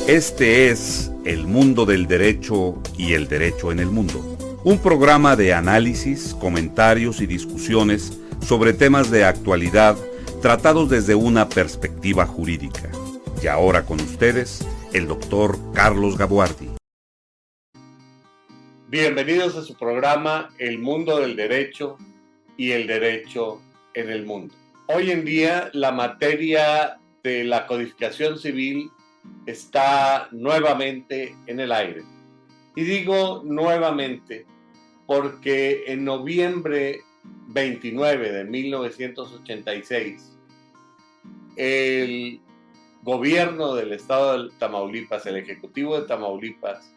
Este es El Mundo del Derecho y el Derecho en el Mundo, un programa de análisis, comentarios y discusiones sobre temas de actualidad tratados desde una perspectiva jurídica. Y ahora con ustedes, el doctor Carlos Gabuardi. Bienvenidos a su programa El Mundo del Derecho y el Derecho en el Mundo. Hoy en día la materia de la codificación civil está nuevamente en el aire. Y digo nuevamente porque en noviembre 29 de 1986, el gobierno del estado de Tamaulipas, el Ejecutivo de Tamaulipas,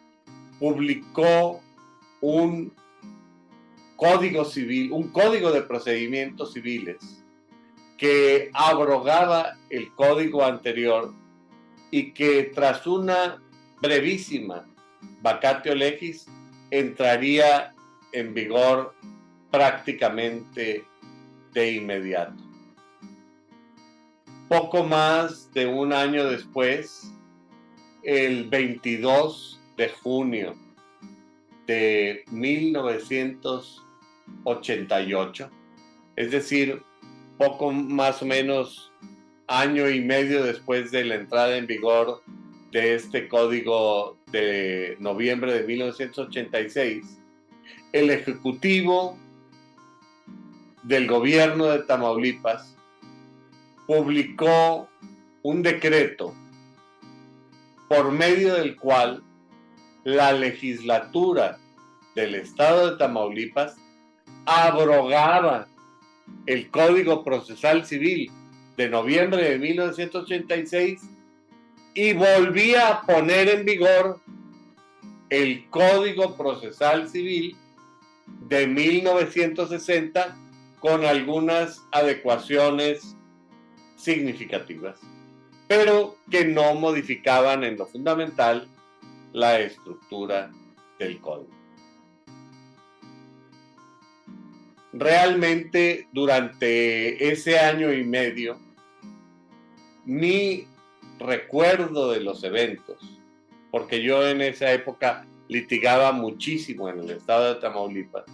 publicó un código civil, un código de procedimientos civiles que abrogaba el código anterior y que tras una brevísima vacatio legis entraría en vigor prácticamente de inmediato. Poco más de un año después, el 22 de junio de 1988, es decir, poco más o menos año y medio después de la entrada en vigor de este código de noviembre de 1986, el Ejecutivo del gobierno de Tamaulipas publicó un decreto por medio del cual la legislatura del estado de Tamaulipas abrogaba el Código Procesal Civil de noviembre de 1986 y volvía a poner en vigor el Código Procesal Civil de 1960 con algunas adecuaciones significativas, pero que no modificaban en lo fundamental la estructura del código. Realmente durante ese año y medio, mi recuerdo de los eventos, porque yo en esa época litigaba muchísimo en el estado de Tamaulipas,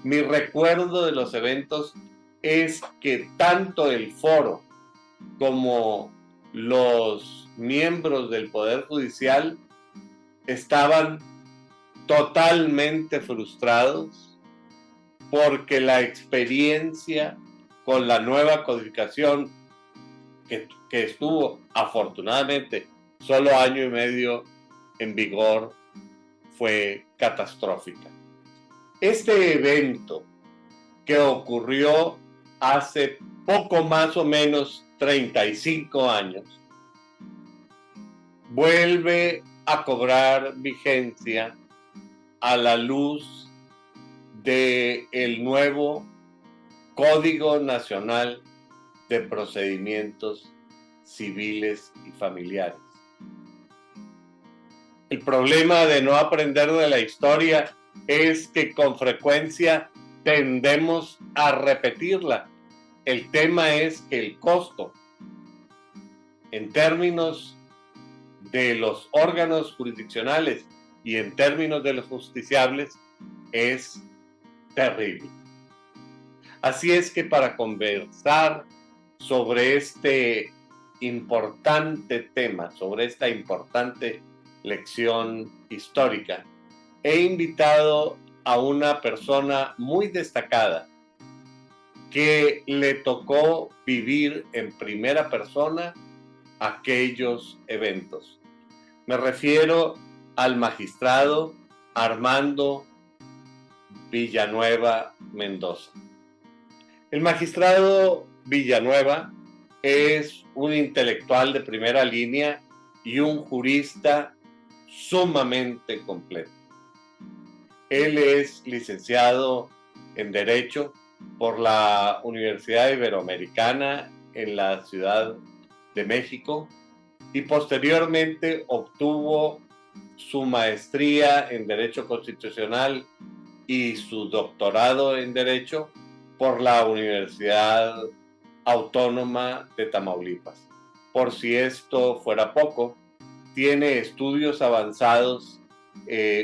mi recuerdo de los eventos es que tanto el foro como los miembros del Poder Judicial estaban totalmente frustrados porque la experiencia con la nueva codificación que estuvo afortunadamente solo año y medio en vigor fue catastrófica. Este evento que ocurrió hace poco más o menos 35 años vuelve a cobrar vigencia a la luz del nuevo Código Nacional de Procedimientos Civiles y Familiares. El problema de no aprender de la historia es que con frecuencia tendemos a repetirla. El tema es que el costo, en términos de los órganos jurisdiccionales y en términos de los justiciables, es terrible. Así es que para conversar sobre este importante tema, sobre esta importante lección histórica, he invitado a una persona muy destacada que le tocó vivir en primera persona aquellos eventos. Me refiero al magistrado Armando Villanueva Mendoza. El magistrado Villanueva es un intelectual de primera línea y un jurista sumamente completo. Él es licenciado en Derecho por la Universidad Iberoamericana en la Ciudad de México y posteriormente obtuvo su maestría en Derecho Constitucional y su doctorado en Derecho por la Universidad Autónoma de Tamaulipas. Por si esto fuera poco, tiene estudios avanzados,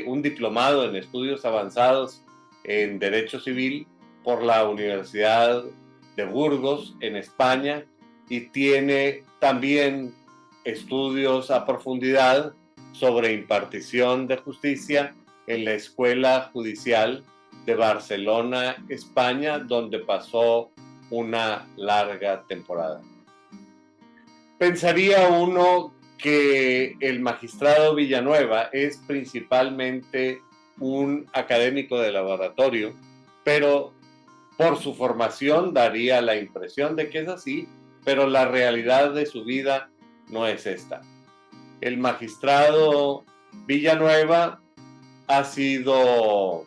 un diplomado en estudios avanzados en Derecho Civil por la Universidad de Burgos en España, y tiene también estudios a profundidad sobre impartición de justicia en la Escuela Judicial de Barcelona, España, donde pasó una larga temporada. Pensaría uno que el magistrado Villanueva es principalmente un académico de laboratorio, pero por su formación daría la impresión de que es así, pero la realidad de su vida no es esta. El magistrado Villanueva ha sido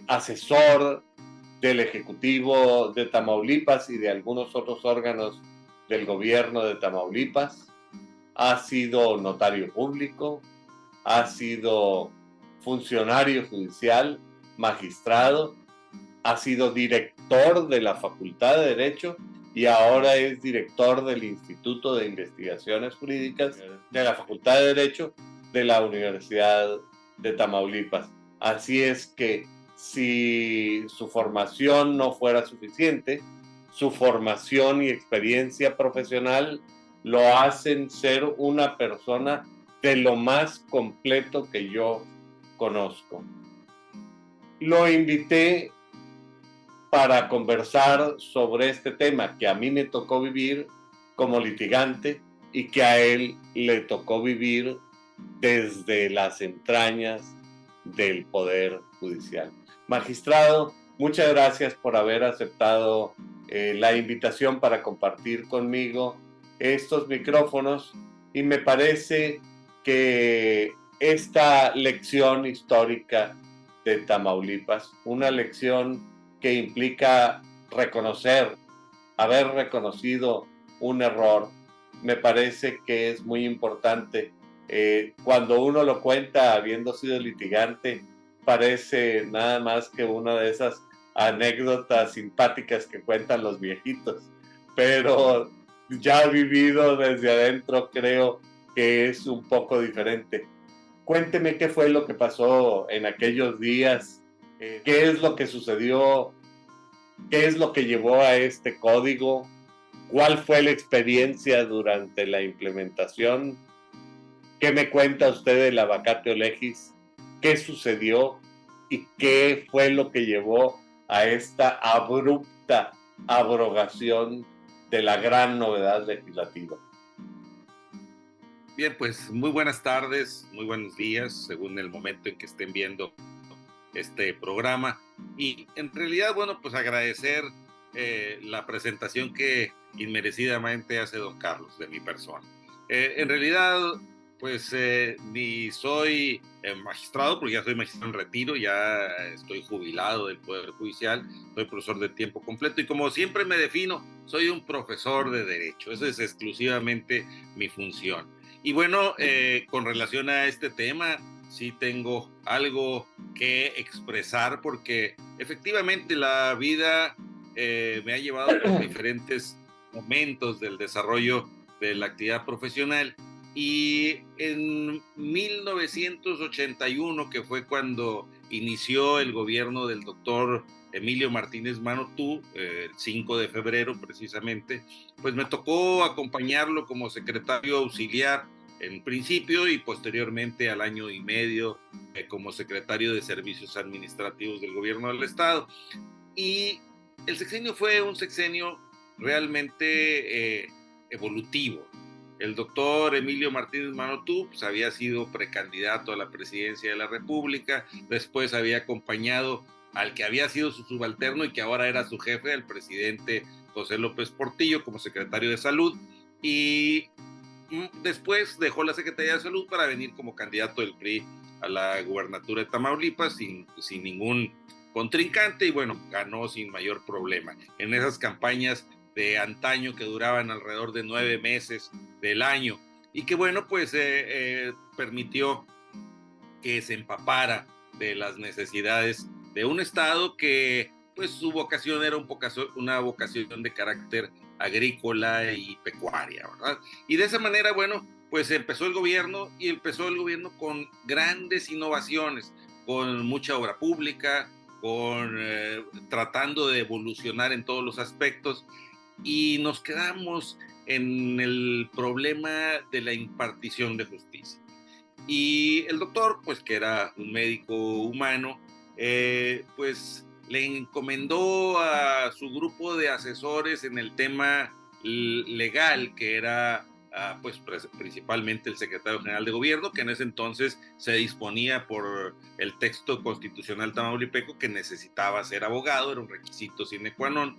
asesor del Ejecutivo de Tamaulipas y de algunos otros órganos del gobierno de Tamaulipas, ha sido notario público, ha sido funcionario judicial, magistrado, ha sido director de la Facultad de Derecho y ahora es director del Instituto de Investigaciones Jurídicas de la Facultad de Derecho de la Universidad de Tamaulipas. Así es que si su formación no fuera suficiente, su formación y experiencia profesional lo hacen ser una persona de lo más completo que yo conozco. Lo invité para conversar sobre este tema que a mí me tocó vivir como litigante y que a él le tocó vivir desde las entrañas del Poder Judicial. Magistrado, muchas gracias por haber aceptado la invitación para compartir conmigo estos micrófonos, y me parece que esta lección histórica de Tamaulipas, una lección que implica reconocer, haber reconocido un error, me parece que es muy importante. Cuando uno lo cuenta habiendo sido litigante, parece nada más que una de esas anécdotas simpáticas que cuentan los viejitos, pero ya vivido desde adentro creo que es un poco diferente. Cuénteme qué fue lo que pasó en aquellos días, qué es lo que sucedió, qué es lo que llevó a este código, cuál fue la experiencia durante la implementación, qué me cuenta usted de la vacatio legis, qué sucedió y qué fue lo que llevó a esta abrupta abrogación de la gran novedad legislativa. Bien, pues muy buenas tardes, muy buenos días, según el momento en que estén viendo este programa. Y en realidad, bueno, pues agradecer la presentación que inmerecidamente hace don Carlos de mi persona. En realidad, pues ni soy magistrado, porque ya soy magistrado en retiro, ya estoy jubilado del Poder Judicial, soy profesor de tiempo completo y como siempre me defino, soy un profesor de derecho, esa es exclusivamente mi función. Y bueno, con relación a este tema, sí tengo algo que expresar porque efectivamente la vida me ha llevado por diferentes momentos del desarrollo de la actividad profesional, y en 1981, que fue cuando inició el gobierno del doctor Emilio Martínez Manotú, el 5 de febrero precisamente, pues me tocó acompañarlo como secretario auxiliar en principio y posteriormente al año y medio como secretario de Servicios Administrativos del Gobierno del Estado. Y el sexenio fue un sexenio realmente evolutivo. El doctor Emilio Martínez Manotú pues, había sido precandidato a la presidencia de la República, después había acompañado al que había sido su subalterno y que ahora era su jefe, el presidente José López Portillo, como secretario de Salud, y después dejó la Secretaría de Salud para venir como candidato del PRI a la gubernatura de Tamaulipas sin ningún contrincante, y bueno, ganó sin mayor problema. En esas campañas de antaño que duraban alrededor de 9 meses del año y que bueno, pues permitió que se empapara de las necesidades de un Estado que pues su vocación era una vocación de carácter agrícola y pecuaria, ¿verdad? Y de esa manera, bueno, pues empezó el gobierno con grandes innovaciones, con mucha obra pública, tratando de evolucionar en todos los aspectos, y nos quedamos en el problema de la impartición de justicia. Y el doctor, pues que era un médico humano, pues le encomendó a su grupo de asesores en el tema legal, que era pues principalmente el secretario general de gobierno, que en ese entonces se disponía por el texto constitucional tamaulipeco que necesitaba ser abogado, era un requisito sine qua non,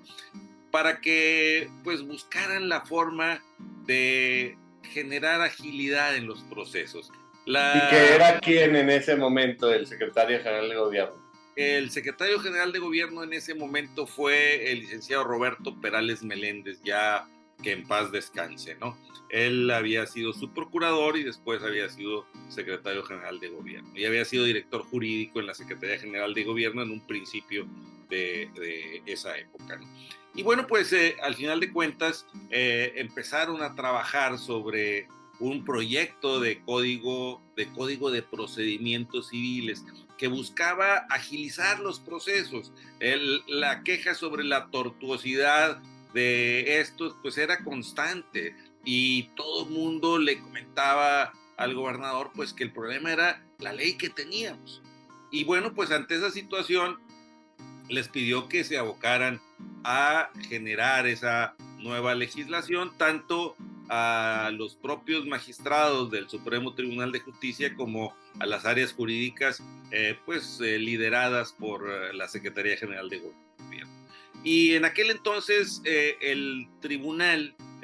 para que pues buscaran la forma de generar agilidad en los procesos. ¿Y que era quién en ese momento, el secretario general de gobierno? El secretario general de gobierno en ese momento fue el licenciado Roberto Perales Meléndez, ya que en paz descanse, ¿no? Él había sido subprocurador y después había sido secretario general de gobierno. Y había sido director jurídico en la Secretaría General de Gobierno en un principio de esa época, ¿no? Y bueno, pues al final de cuentas empezaron a trabajar sobre un proyecto de código de procedimientos civiles que buscaba agilizar los procesos. La queja sobre la tortuosidad de estos pues era constante, y todo el mundo le comentaba al gobernador pues que el problema era la ley que teníamos. Y bueno, pues ante esa situación les pidió que se abocaran a generar esa nueva legislación, tanto a los propios magistrados del Supremo Tribunal de Justicia como a las áreas jurídicas lideradas por la Secretaría General de Gobierno. Y en aquel entonces el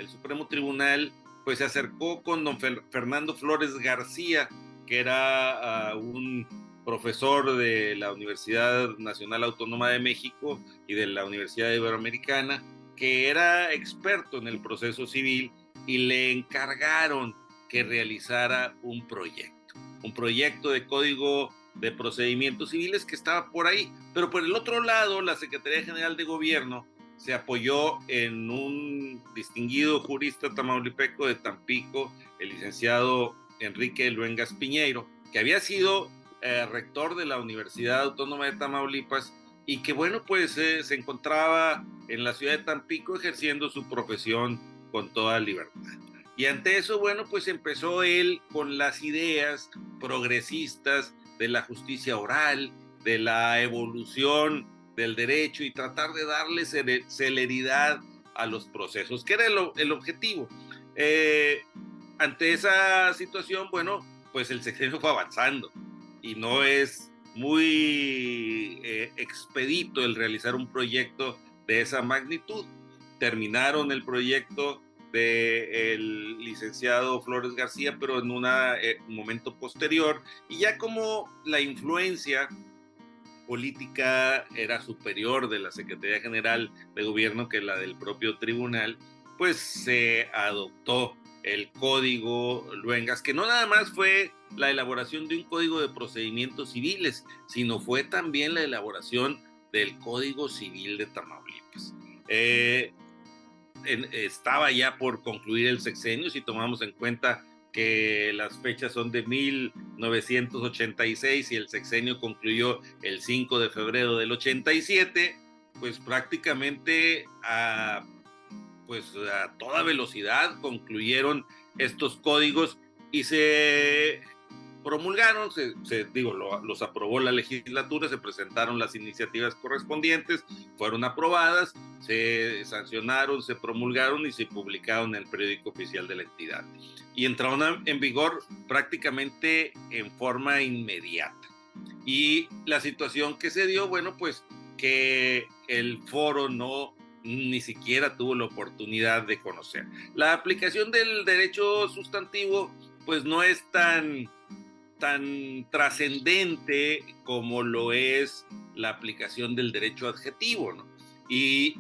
Supremo Tribunal, pues se acercó con don Fernando Flores García, que era un profesor de la Universidad Nacional Autónoma de México y de la Universidad Iberoamericana, que era experto en el proceso civil, y le encargaron que realizara un proyecto de código de procedimientos civiles que estaba por ahí. Pero por el otro lado, la Secretaría General de Gobierno se apoyó en un distinguido jurista tamaulipeco de Tampico, el licenciado Enrique Luengas Piñeiro, que había sido rector de la Universidad Autónoma de Tamaulipas y que, bueno, pues se encontraba en la ciudad de Tampico ejerciendo su profesión con toda libertad. Y ante eso, bueno, pues empezó él con las ideas progresistas de la justicia oral, de la evolución del derecho y tratar de darle celeridad a los procesos, que era el objetivo. Ante esa situación, bueno, pues el sexenio fue avanzando y no es muy expedito el realizar un proyecto de esa magnitud. Terminaron el proyecto del licenciado Flores García, pero en un momento posterior, y ya como la influencia política era superior de la Secretaría General de Gobierno que la del propio tribunal, pues se adoptó el Código Luengas, que no nada más fue la elaboración de un Código de Procedimientos Civiles, sino fue también la elaboración del Código Civil de Tamaulipas. Estaba ya por concluir el sexenio, si tomamos en cuenta que las fechas son de 1986 y el sexenio concluyó el 5 de febrero del 87, pues prácticamente a toda velocidad concluyeron estos códigos y se promulgaron, los aprobó la legislatura, se presentaron las iniciativas correspondientes, fueron aprobadas, se sancionaron, se promulgaron y se publicaron en el periódico oficial de la entidad. Y entraron en vigor prácticamente en forma inmediata. Y la situación que se dio, bueno, pues que el foro ni siquiera tuvo la oportunidad de conocer. La aplicación del derecho sustantivo, pues no es tan trascendente como lo es la aplicación del derecho adjetivo, ¿no? Y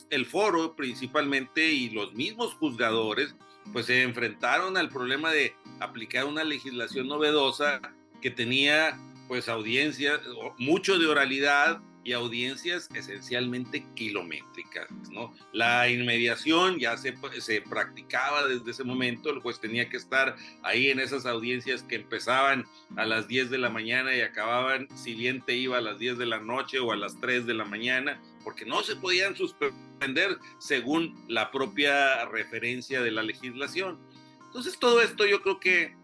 el foro principalmente y los mismos juzgadores pues se enfrentaron al problema de aplicar una legislación novedosa que tenía pues audiencia, mucho de oralidad, y audiencias esencialmente kilométricas, ¿no? La inmediación ya se practicaba desde ese momento, el juez tenía que estar ahí en esas audiencias que empezaban a las 10 de la mañana y acababan, si bien te iba, a las 10 de la noche o a las 3 de la mañana, porque no se podían suspender según la propia referencia de la legislación. Entonces todo esto yo creo que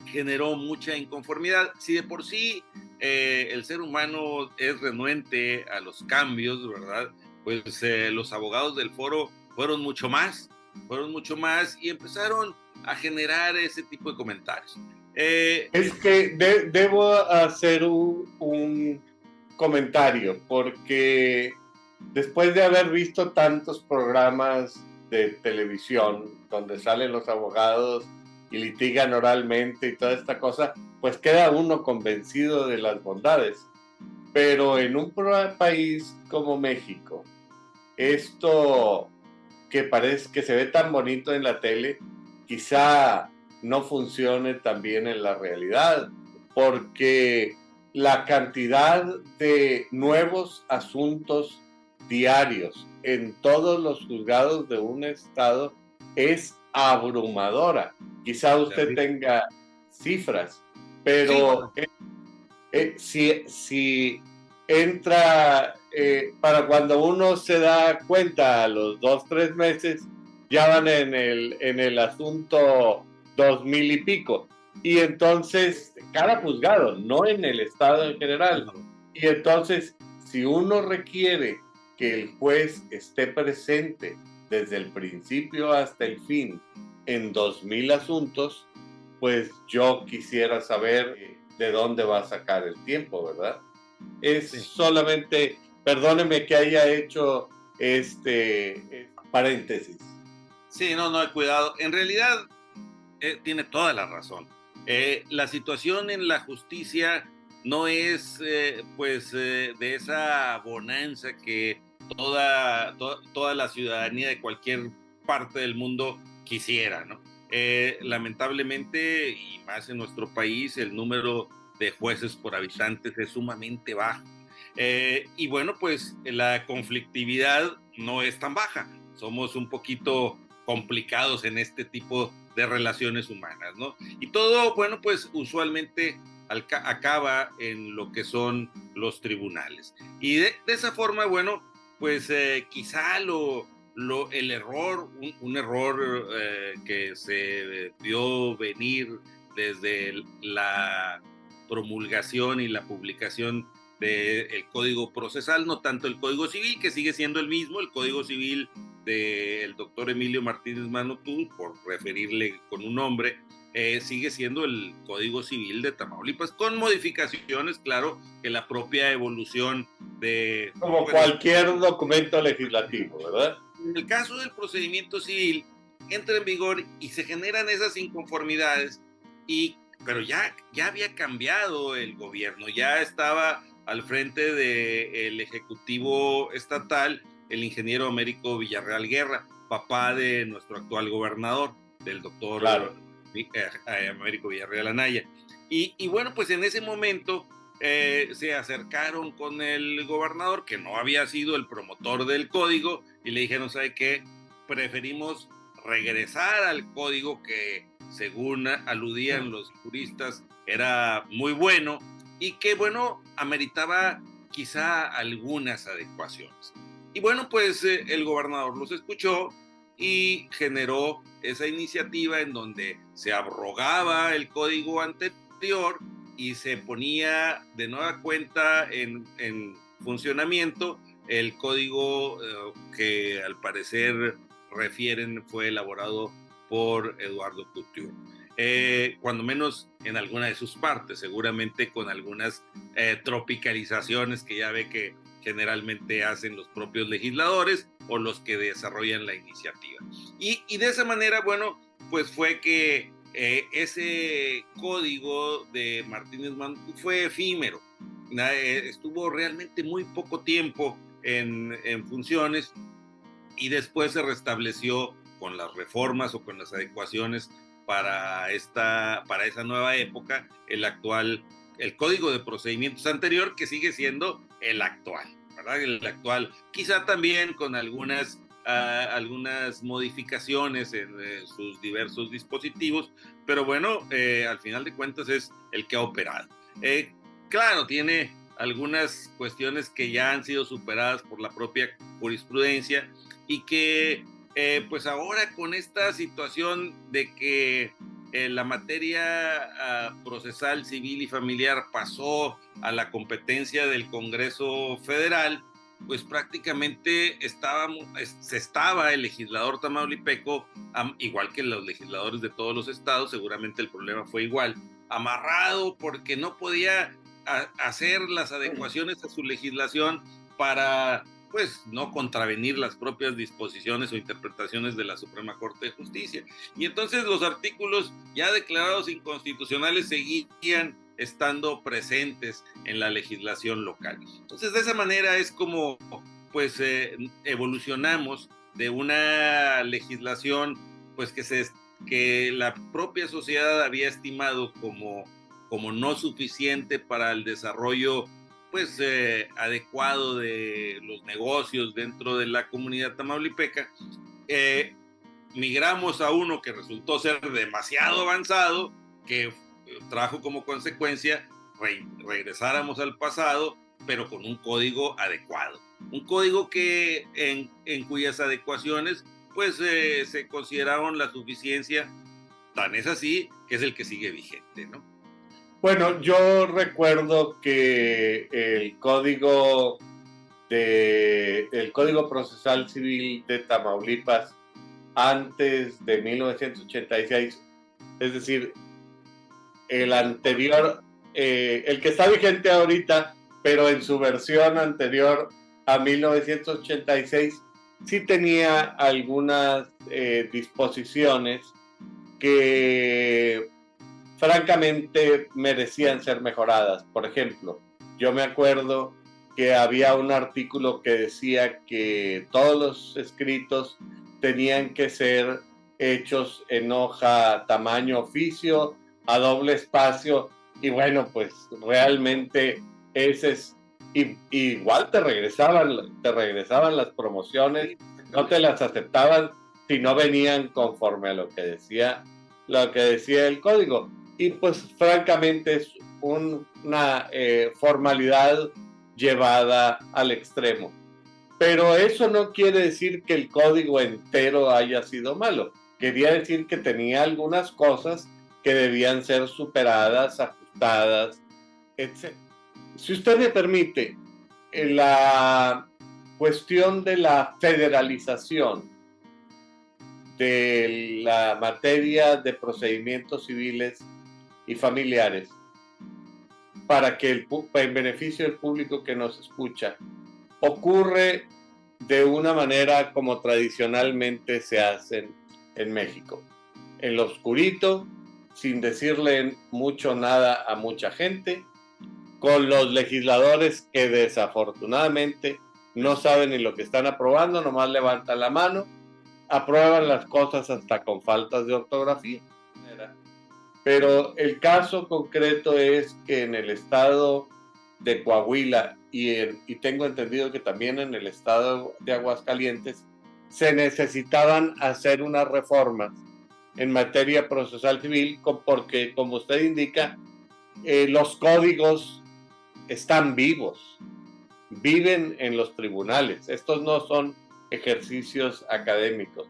generó mucha inconformidad. Si de por sí el ser humano es renuente a los cambios, ¿verdad? Pues los abogados del foro fueron mucho más y empezaron a generar ese tipo de comentarios. Es que debo hacer un comentario, porque después de haber visto tantos programas de televisión donde salen los abogados y litigan oralmente y toda esta cosa, pues queda uno convencido de las bondades. Pero en un país como México, esto que parece que se ve tan bonito en la tele, quizá no funcione tan bien en la realidad, porque la cantidad de nuevos asuntos diarios en todos los juzgados de un estado es abrumadora. Quizá usted tenga cifras, pero sí, bueno. Si entra, para cuando uno se da cuenta a los 2-3 meses, ya van en el asunto 2000 y pico. Y entonces, cada juzgado, no en el estado en general. Y entonces, si uno requiere que el juez esté presente desde el principio hasta el fin en 2000 asuntos, pues yo quisiera saber de dónde va a sacar el tiempo, ¿verdad? Es solamente, perdóneme que haya hecho este paréntesis. Sí, no, cuidado. En realidad, tiene toda la razón. La situación en la justicia no es, de esa bonanza que toda la ciudadanía de cualquier parte del mundo quisiera, ¿no? Lamentablemente, y más en nuestro país, el número de jueces por habitantes es sumamente bajo. Y bueno, pues la conflictividad no es tan baja. Somos un poquito complicados en este tipo de relaciones humanas, ¿no? Y todo, bueno, pues usualmente acaba en lo que son los tribunales. Y de esa forma, bueno, pues quizá el error, un error que se vio venir desde la promulgación y la publicación del Código Procesal, no tanto el Código Civil, que sigue siendo el mismo, el Código Civil del doctor Emilio Martínez Mano, por referirle con un nombre, sigue siendo el Código Civil de Tamaulipas, con modificaciones, claro, que la propia evolución de... Como cualquier documento legislativo, ¿verdad? En el caso del procedimiento civil, entra en vigor y se generan esas inconformidades, pero ya había cambiado el gobierno, ya estaba al frente del Ejecutivo Estatal el ingeniero Américo Villarreal Guerra, papá de nuestro actual gobernador, del doctor Américo Villarreal Anaya. Y bueno, pues en ese momento se acercaron con el gobernador, que no había sido el promotor del código, y le dijeron, ¿sabe qué? Preferimos regresar al código que, según aludían los juristas, era muy bueno y que, bueno, ameritaba quizá algunas adecuaciones. Y bueno, pues el gobernador los escuchó y generó esa iniciativa en donde se abrogaba el código anterior y se ponía de nueva cuenta en funcionamiento el código que al parecer refieren fue elaborado por Eduardo Couture. Cuando menos en alguna de sus partes, seguramente con algunas tropicalizaciones que ya ve que generalmente hacen los propios legisladores o los que desarrollan la iniciativa. Y de esa manera, bueno, pues fue que ese código de Martínez Mano fue efímero. Estuvo realmente muy poco tiempo en funciones y después se restableció con las reformas o con las adecuaciones para esa nueva época, el actual el Código de Procedimientos anterior, que sigue siendo el actual, ¿verdad? El actual, quizá también con algunas modificaciones en sus diversos dispositivos, pero bueno, al final de cuentas es el que ha operado. Claro, tiene algunas cuestiones que ya han sido superadas por la propia jurisprudencia y que pues ahora con esta situación de que la materia procesal, civil y familiar pasó a la competencia del Congreso Federal, pues prácticamente estaba el legislador tamaulipeco, igual que los legisladores de todos los estados, seguramente el problema fue igual, amarrado porque no podía hacer las adecuaciones a su legislación para pues no contravenir las propias disposiciones o interpretaciones de la Suprema Corte de Justicia. Y entonces los artículos ya declarados inconstitucionales seguían estando presentes en la legislación local. Entonces de esa manera es como pues evolucionamos de una legislación pues que la propia sociedad había estimado como no suficiente para el desarrollo pues adecuado de los negocios dentro de la comunidad tamaulipeca. Migramos a uno que resultó ser demasiado avanzado, que trajo como consecuencia regresáramos al pasado, pero con un código adecuado. Un código que en cuyas adecuaciones pues se consideraron la suficiencia, tan es así que es el que sigue vigente, ¿no? Bueno, yo recuerdo que el Código Procesal Civil de Tamaulipas antes de 1986, es decir, el anterior, el que está vigente ahorita, pero en su versión anterior a 1986, sí tenía algunas disposiciones que francamente merecían ser mejoradas. Por ejemplo, yo me acuerdo que había un artículo que decía que todos los escritos tenían que ser hechos en hoja tamaño oficio, a doble espacio, y bueno, pues realmente ese es, igual te regresaban las promociones, no te las aceptaban si no venían conforme a lo que decía el código. Y pues francamente es una formalidad llevada al extremo. Pero eso no quiere decir que el código entero haya sido malo. Quería decir que tenía algunas cosas que debían ser superadas, ajustadas, etc. Si usted me permite, en la cuestión de la federalización de la materia de procedimientos civiles y familiares, para que en beneficio del público que nos escucha, ocurre de una manera como tradicionalmente se hacen en México, en lo oscurito, sin decirle mucho nada a mucha gente, con los legisladores que desafortunadamente no saben ni lo que están aprobando, nomás levantan la mano, aprueban las cosas hasta con faltas de ortografía. Pero el caso concreto es que en el estado de Coahuila y tengo entendido que también en el estado de Aguascalientes se necesitaban hacer unas reformas en materia procesal civil porque, como usted indica, los códigos están vivos, viven en los tribunales. Estos no son ejercicios académicos.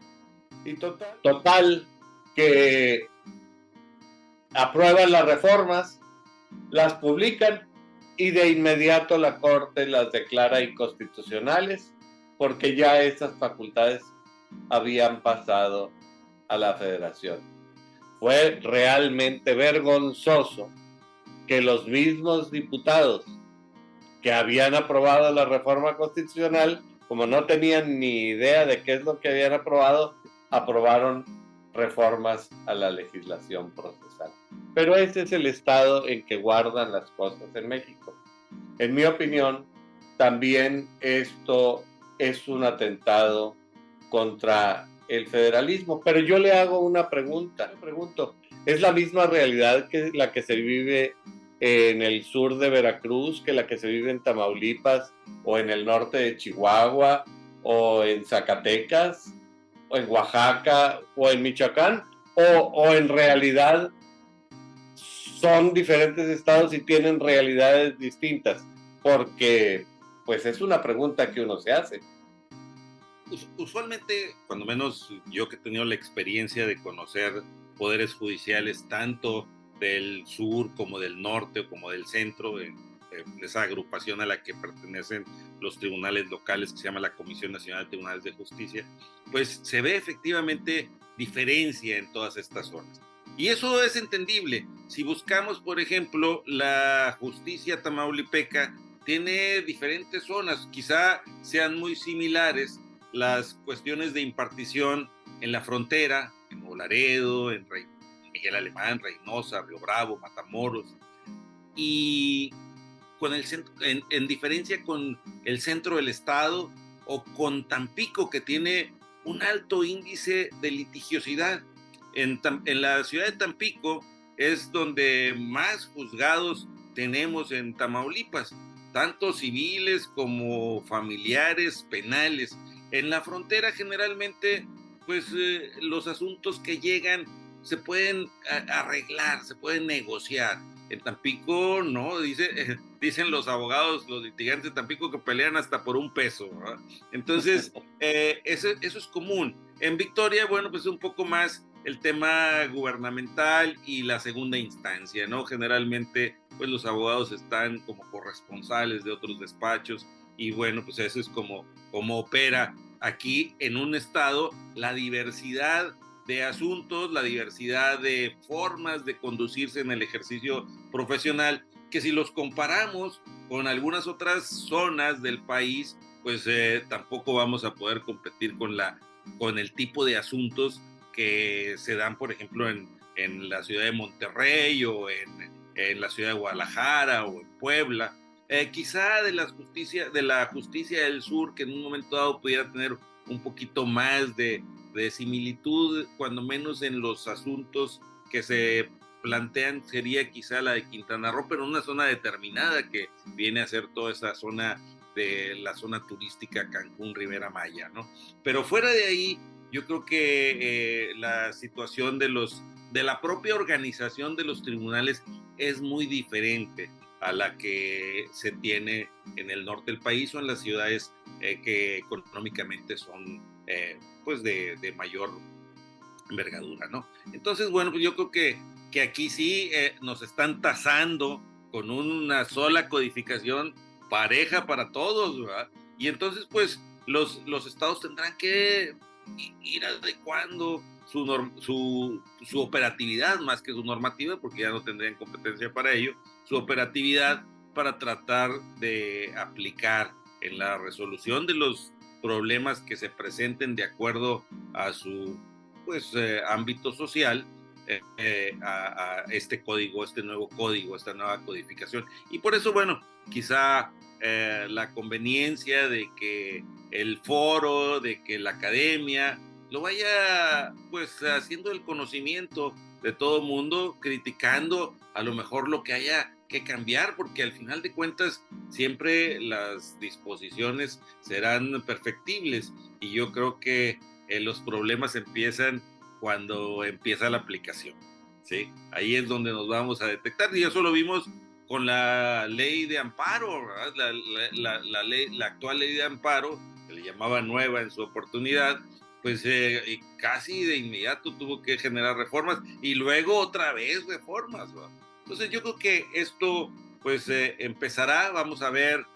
Y total que aprueban las reformas, las publican y de inmediato la Corte las declara inconstitucionales porque ya esas facultades habían pasado a la Federación. Fue realmente vergonzoso que los mismos diputados que habían aprobado la reforma constitucional, como no tenían ni idea de qué es lo que habían aprobado, aprobaron reformas a la legislación procesal. Pero ese es el estado en que guardan las cosas en México. En mi opinión, también esto es un atentado contra el federalismo. Pero yo le hago una pregunta. ¿Es la misma realidad que la que se vive en el sur de Veracruz que la que se vive en Tamaulipas o en el norte de Chihuahua o en Zacatecas o en Oaxaca o en Michoacán, o en realidad son diferentes estados y tienen realidades distintas, porque pues es una pregunta que uno se hace. Usualmente, cuando menos yo que he tenido la experiencia de conocer poderes judiciales tanto del sur como del norte o como del centro, esa agrupación a la que pertenecen los tribunales locales que se llama la Comisión Nacional de Tribunales de Justicia, pues se ve efectivamente diferencia en todas estas zonas. Y eso es entendible. Si buscamos, por ejemplo, la justicia tamaulipeca tiene diferentes zonas, quizá sean muy similares las cuestiones de impartición en la frontera, en Nuevo Laredo, en Miguel Alemán, Reynosa, Río Bravo, Matamoros, y con el centro, en diferencia con el centro del estado o con Tampico, que tiene un alto índice de litigiosidad. En la ciudad de Tampico es donde más juzgados tenemos en Tamaulipas, tanto civiles como familiares, penales. En la frontera generalmente, pues los asuntos que llegan se pueden arreglar, se pueden negociar. En Tampico, no, dicen los abogados, los litigantes de Tampico que pelean hasta por $1, ¿verdad? Entonces, eso es común. En Victoria, bueno, pues es un poco más el tema gubernamental y la segunda instancia, ¿no? Generalmente, pues los abogados están como corresponsales de otros despachos y bueno, pues eso es como opera aquí en un estado la diversidad de asuntos, la diversidad de formas de conducirse en el ejercicio profesional, que si los comparamos con algunas otras zonas del país, pues tampoco vamos a poder competir con el tipo de asuntos que se dan, por ejemplo, en la ciudad de Monterrey o en la ciudad de Guadalajara o en Puebla. Quizá de la justicia del sur, que en un momento dado pudiera tener un poquito más de similitud, cuando menos en los asuntos que se plantean, sería quizá la de Quintana Roo, pero en una zona determinada que viene a ser toda esa zona de la zona turística Cancún, Rivera Maya, ¿no? Pero fuera de ahí, yo creo que la situación de la propia organización de los tribunales es muy diferente a la que se tiene en el norte del país o en las ciudades que económicamente son pues de mayor envergadura, ¿no? Entonces, bueno, pues yo creo que aquí sí nos están tasando con una sola codificación pareja para todos, ¿verdad? Y entonces, pues, los estados tendrán que ir adecuando su operatividad más que su normativa, porque ya no tendrían competencia para ello, su operatividad para tratar de aplicar en la resolución de los problemas que se presenten de acuerdo a su ámbito social, a este código, este nuevo código, esta nueva codificación. Y por eso, bueno, quizá la conveniencia de que el foro, de que la academia lo vaya pues haciendo el conocimiento de todo mundo, criticando a lo mejor lo que haya que cambiar, porque al final de cuentas siempre las disposiciones serán perfectibles y yo creo que los problemas empiezan cuando empieza la aplicación, ¿sí? Ahí es donde nos vamos a detectar y eso lo vimos con la ley de amparo, ¿verdad? La actual ley de amparo, que le llamaba nueva en su oportunidad, pues casi de inmediato tuvo que generar reformas y luego otra vez reformas, ¿verdad? Entonces yo creo que esto pues empezará, vamos a ver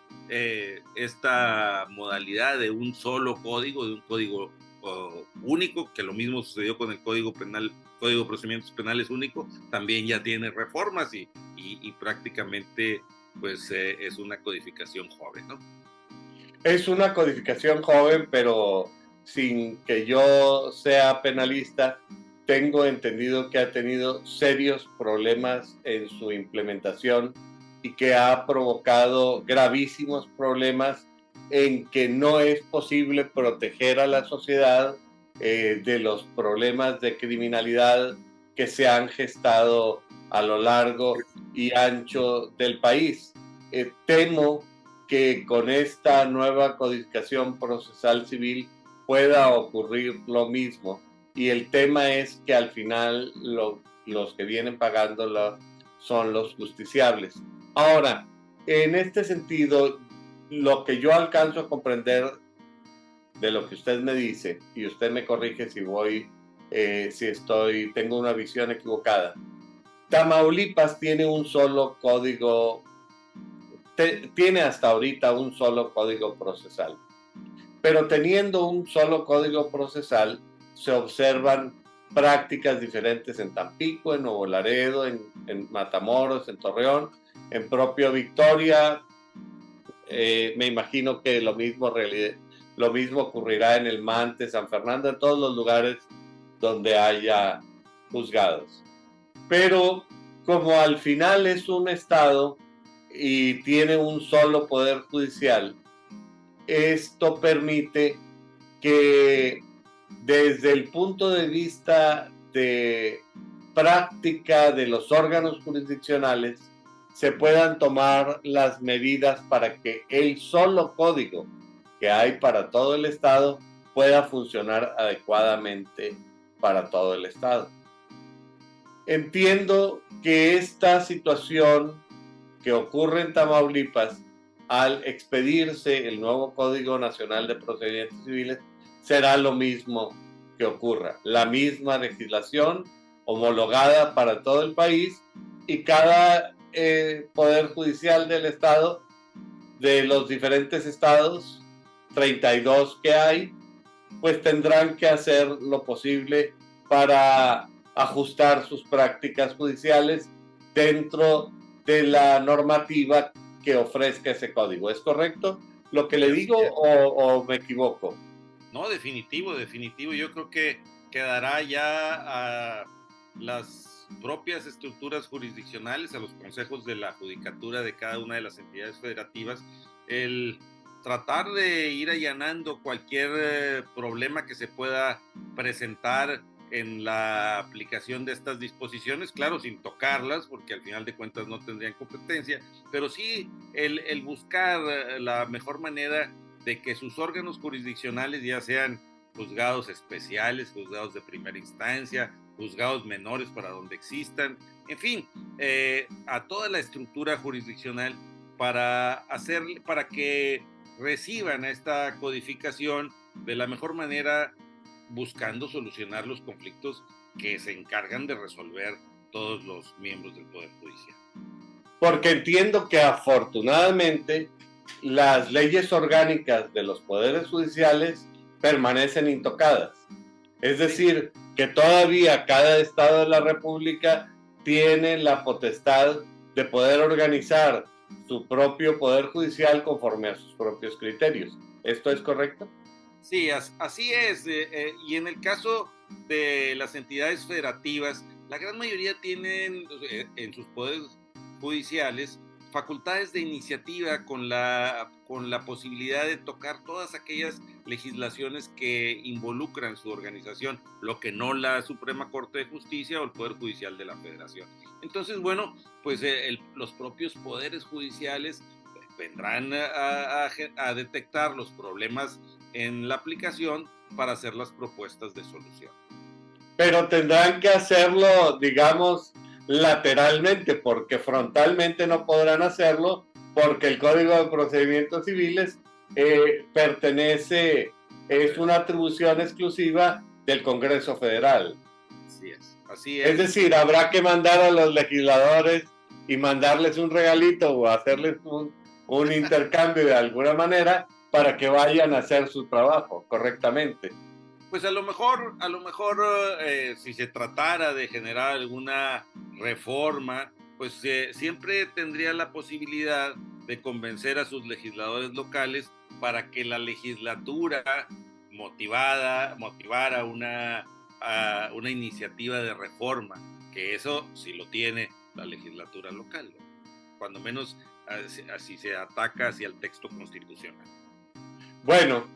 esta modalidad de un solo código, de un código único, que lo mismo sucedió con el Código Penal, Código de Procedimientos Penales único, también ya tiene reformas y prácticamente pues es una codificación joven, ¿no? Es una codificación joven, pero sin que yo sea penalista, tengo entendido que ha tenido serios problemas en su implementación y que ha provocado gravísimos problemas en que no es posible proteger a la sociedad de los problemas de criminalidad que se han gestado a lo largo y ancho del país. Temo que con esta nueva codificación procesal civil pueda ocurrir lo mismo, y el tema es que al final los que vienen pagándolo son los justiciables. Ahora, en este sentido, lo que yo alcanzo a comprender de lo que usted me dice, y usted me corrige si tengo una visión equivocada. Tamaulipas tiene un solo código, tiene hasta ahorita un solo código procesal. Pero teniendo un solo código procesal, se observan prácticas diferentes en Tampico, en Nuevo Laredo, en Matamoros, en Torreón, en propio Victoria. Me imagino que lo mismo ocurrirá en El Mante, San Fernando, en todos los lugares donde haya juzgados. Pero como al final es un estado y tiene un solo poder judicial, esto permite que desde el punto de vista de práctica de los órganos jurisdiccionales se puedan tomar las medidas para que el solo código que hay para todo el estado pueda funcionar adecuadamente para todo el estado. Entiendo que esta situación que ocurre en Tamaulipas al expedirse el nuevo Código Nacional de Procedimientos Civiles será lo mismo que ocurra, la misma legislación homologada para todo el país, y cada poder judicial del estado, de los diferentes estados, 32 que hay, pues tendrán que hacer lo posible para ajustar sus prácticas judiciales dentro de la normativa que ofrezca ese código. ¿Es correcto lo que le digo o me equivoco? No, definitivo. Yo creo que quedará ya a las propias estructuras jurisdiccionales, a los consejos de la judicatura de cada una de las entidades federativas, el tratar de ir allanando cualquier problema que se pueda presentar en la aplicación de estas disposiciones, claro, sin tocarlas, porque al final de cuentas no tendrían competencia, pero sí el buscar la mejor manera de que sus órganos jurisdiccionales, ya sean juzgados especiales, juzgados de primera instancia, juzgados menores para donde existan, en fin, a toda la estructura jurisdiccional para que reciban esta codificación de la mejor manera, buscando solucionar los conflictos que se encargan de resolver todos los miembros del Poder Judicial. Porque entiendo que afortunadamente las leyes orgánicas de los poderes judiciales permanecen intocadas. Es decir, que todavía cada estado de la República tiene la potestad de poder organizar su propio poder judicial conforme a sus propios criterios. ¿Esto es correcto? Sí, así es. Y en el caso de las entidades federativas, la gran mayoría tienen en sus poderes judiciales facultades de iniciativa con la posibilidad de tocar todas aquellas legislaciones que involucran su organización, lo que no la Suprema Corte de Justicia o el Poder Judicial de la Federación. Entonces, bueno, pues los propios poderes judiciales vendrán a detectar los problemas en la aplicación para hacer las propuestas de solución. Pero tendrán que hacerlo, digamos, lateralmente, porque frontalmente no podrán hacerlo, porque el Código de Procedimientos Civiles es una atribución exclusiva del Congreso Federal. Así es. Es decir, habrá que mandar a los legisladores y mandarles un regalito o hacerles un intercambio de alguna manera para que vayan a hacer su trabajo correctamente. Pues a lo mejor si se tratara de generar alguna reforma, pues siempre tendría la posibilidad de convencer a sus legisladores locales para que la legislatura motivara una iniciativa de reforma, que eso sí lo tiene la legislatura local, ¿no? Cuando menos así se ataca hacia el texto constitucional. Bueno,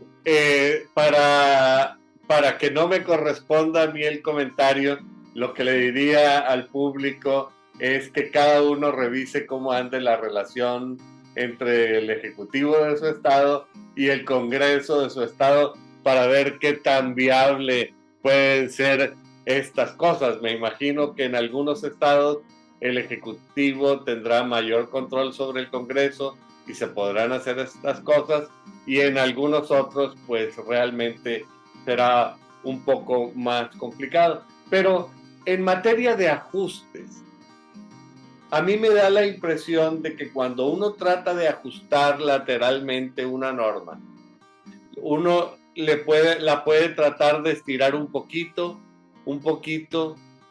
para que no me corresponda a mí el comentario, lo que le diría al público es que cada uno revise cómo anda la relación entre el Ejecutivo de su estado y el Congreso de su estado para ver qué tan viable pueden ser estas cosas. Me imagino que en algunos estados el Ejecutivo tendrá mayor control sobre el Congreso y se podrán hacer estas cosas, y en algunos otros pues realmente será un poco más complicado. Pero en materia de ajustes, a mí me da la impresión de que cuando uno trata de ajustar lateralmente una norma, uno la puede tratar de estirar un poquito,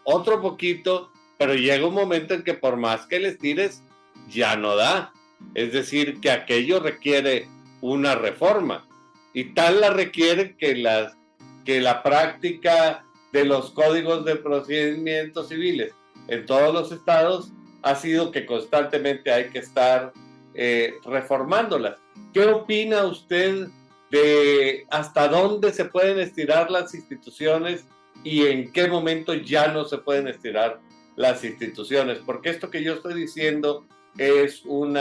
otro poquito, pero llega un momento en que por más que le estires, ya no da. Es decir, que aquello requiere una reforma. Y tal la requiere que la práctica de los códigos de procedimientos civiles en todos los estados ha sido que constantemente hay que estar reformándolas. ¿Qué opina usted de hasta dónde se pueden estirar las instituciones y en qué momento ya no se pueden estirar las instituciones? Porque esto que yo estoy diciendo es un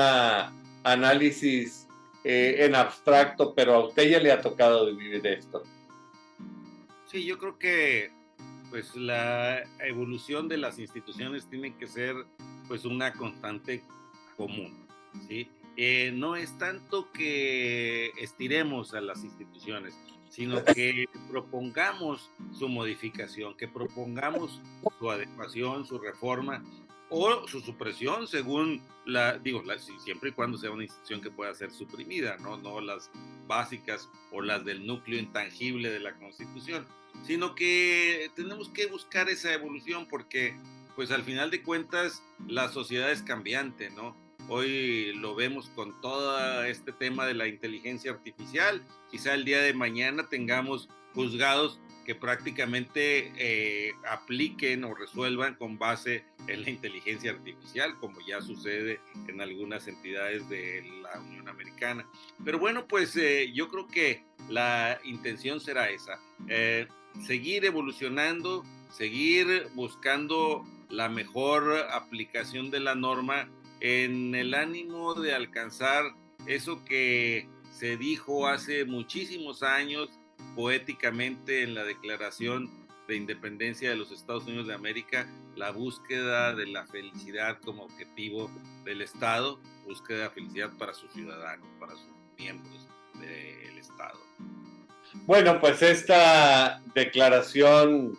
análisis en abstracto, pero a usted ya le ha tocado vivir esto. Sí, yo creo que pues la evolución de las instituciones tiene que ser pues una constante común, ¿sí? No es tanto que estiremos a las instituciones, sino que propongamos su modificación, que propongamos su adecuación, su reforma o su supresión según siempre y cuando sea una institución que pueda ser suprimida, no las básicas o las del núcleo intangible de la Constitución, sino que tenemos que buscar esa evolución porque pues al final de cuentas la sociedad es cambiante, ¿no? Hoy lo vemos con todo este tema de la inteligencia artificial. Quizá el día de mañana tengamos juzgados que prácticamente apliquen o resuelvan con base en la inteligencia artificial, como ya sucede en algunas entidades de la Unión Americana. Pero bueno, pues yo creo que la intención será esa, seguir evolucionando, seguir buscando la mejor aplicación de la norma en el ánimo de alcanzar eso que se dijo hace muchísimos años poéticamente en la Declaración de Independencia de los Estados Unidos de América, la búsqueda de la felicidad como objetivo del Estado, búsqueda de felicidad para sus ciudadanos, para sus miembros del Estado. Bueno, pues esta declaración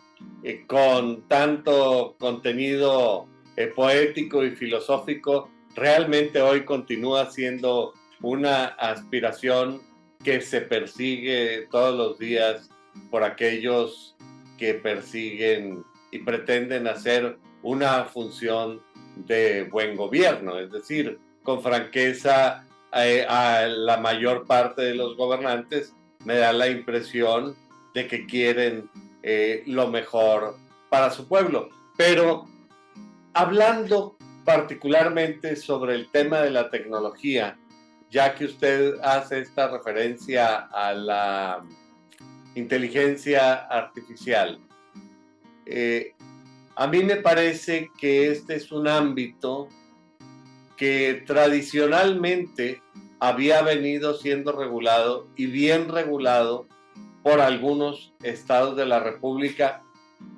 con tanto contenido poético y filosófico realmente hoy continúa siendo una aspiración que se persigue todos los días por aquellos que persiguen y pretenden hacer una función de buen gobierno, es decir, con franqueza a la mayor parte de los gobernantes me da la impresión de que quieren lo mejor para su pueblo. Pero hablando particularmente sobre el tema de la tecnología, ya que usted hace esta referencia a la inteligencia artificial, a mí me parece que este es un ámbito que tradicionalmente había venido siendo regulado y bien regulado por algunos estados de la República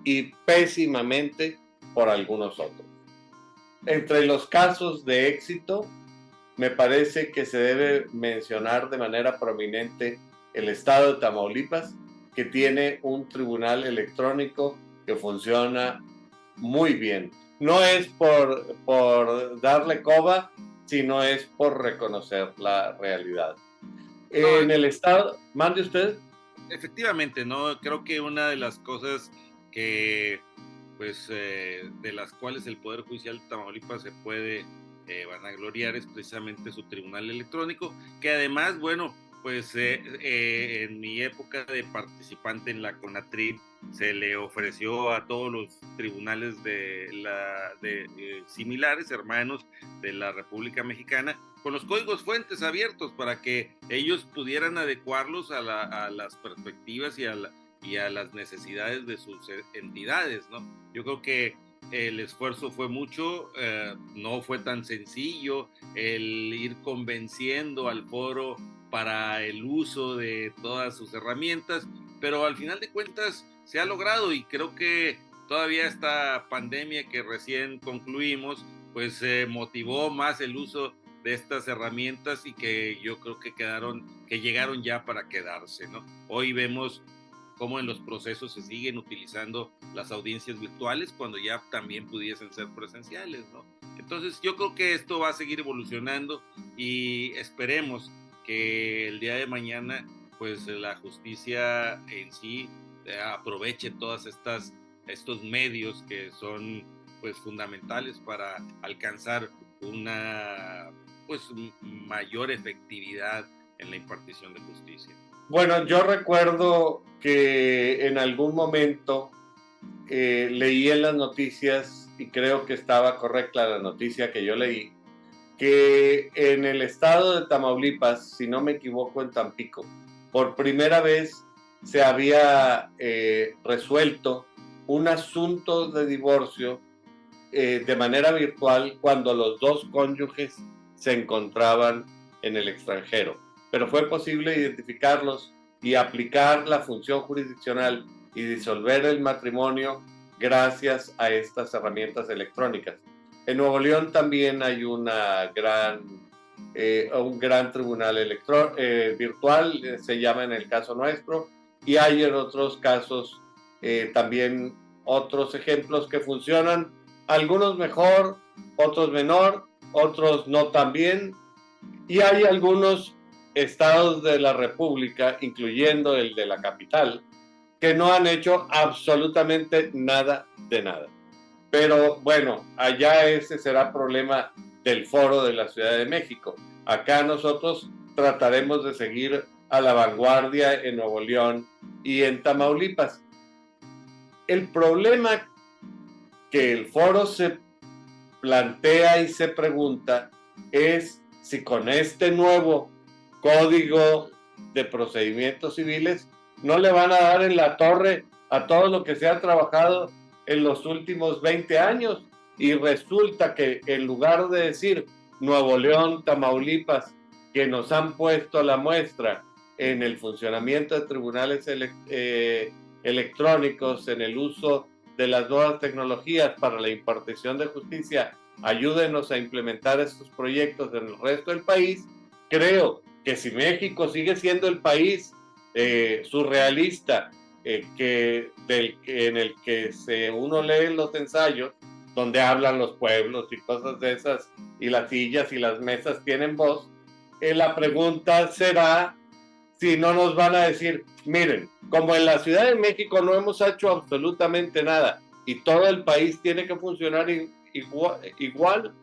y pésimamente por algunos otros. Entre los casos de éxito, me parece que se debe mencionar de manera prominente el estado de Tamaulipas, que tiene un tribunal electrónico que funciona muy bien. No es por darle coba, sino es por reconocer la realidad. En el estado, mande usted. Efectivamente, ¿no? Creo que una de las cosas que, pues, de las cuales el Poder Judicial de Tamaulipas se puede vanagloriar es precisamente su tribunal electrónico, que además, bueno, pues en mi época de participante en la CONATRIP se le ofreció a todos los tribunales similares, hermanos de la República Mexicana, con los códigos fuentes abiertos para que ellos pudieran adecuarlos a las perspectivas y y a las necesidades de sus entidades, ¿no? Yo creo que el esfuerzo fue mucho, no fue tan sencillo el ir convenciendo al foro para el uso de todas sus herramientas, pero al final de cuentas se ha logrado, y creo que todavía esta pandemia que recién concluimos, pues motivó más el uso de estas herramientas, y que yo creo que llegaron ya para quedarse, ¿no? Hoy vemos cómo en los procesos se siguen utilizando las audiencias virtuales cuando ya también pudiesen ser presenciales, ¿no? Entonces yo creo que esto va a seguir evolucionando, y esperemos que el día de mañana pues la justicia en sí aproveche todas estos medios que son pues fundamentales para alcanzar una pues mayor efectividad en la impartición de justicia. Bueno, yo recuerdo que en algún momento leí en las noticias, y creo que estaba correcta la noticia que yo leí, que en el estado de Tamaulipas, si no me equivoco, en Tampico, por primera vez se había resuelto un asunto de divorcio de manera virtual cuando los dos cónyuges se encontraban en el extranjero. Pero fue posible identificarlos y aplicar la función jurisdiccional y disolver el matrimonio gracias a estas herramientas electrónicas. En Nuevo León también hay un gran tribunal virtual, se llama en el caso nuestro, y hay en otros casos también otros ejemplos que funcionan, algunos mejor, otros menor, otros no tan bien, y hay algunos estados de la República, incluyendo el de la capital, que no han hecho absolutamente nada de nada. Pero bueno, allá ese será problema del foro de la Ciudad de México. Acá nosotros trataremos de seguir a la vanguardia en Nuevo León y en Tamaulipas. El problema que el foro se plantea y se pregunta es si con este nuevo Código de Procedimientos Civiles no le van a dar en la torre a todo lo que se ha trabajado en los últimos 20 años, y resulta que en lugar de decir Nuevo León, Tamaulipas, que nos han puesto a la muestra en el funcionamiento de tribunales electrónicos, en el uso de las nuevas tecnologías para la impartición de justicia, ayúdenos a implementar estos proyectos en el resto del país, creo que si México sigue siendo el país surrealista en el que uno lee los ensayos donde hablan los pueblos y cosas de esas, y las sillas y las mesas tienen voz, la pregunta será si no nos van a decir, miren, como en la Ciudad de México no hemos hecho absolutamente nada y todo el país tiene que funcionar igual,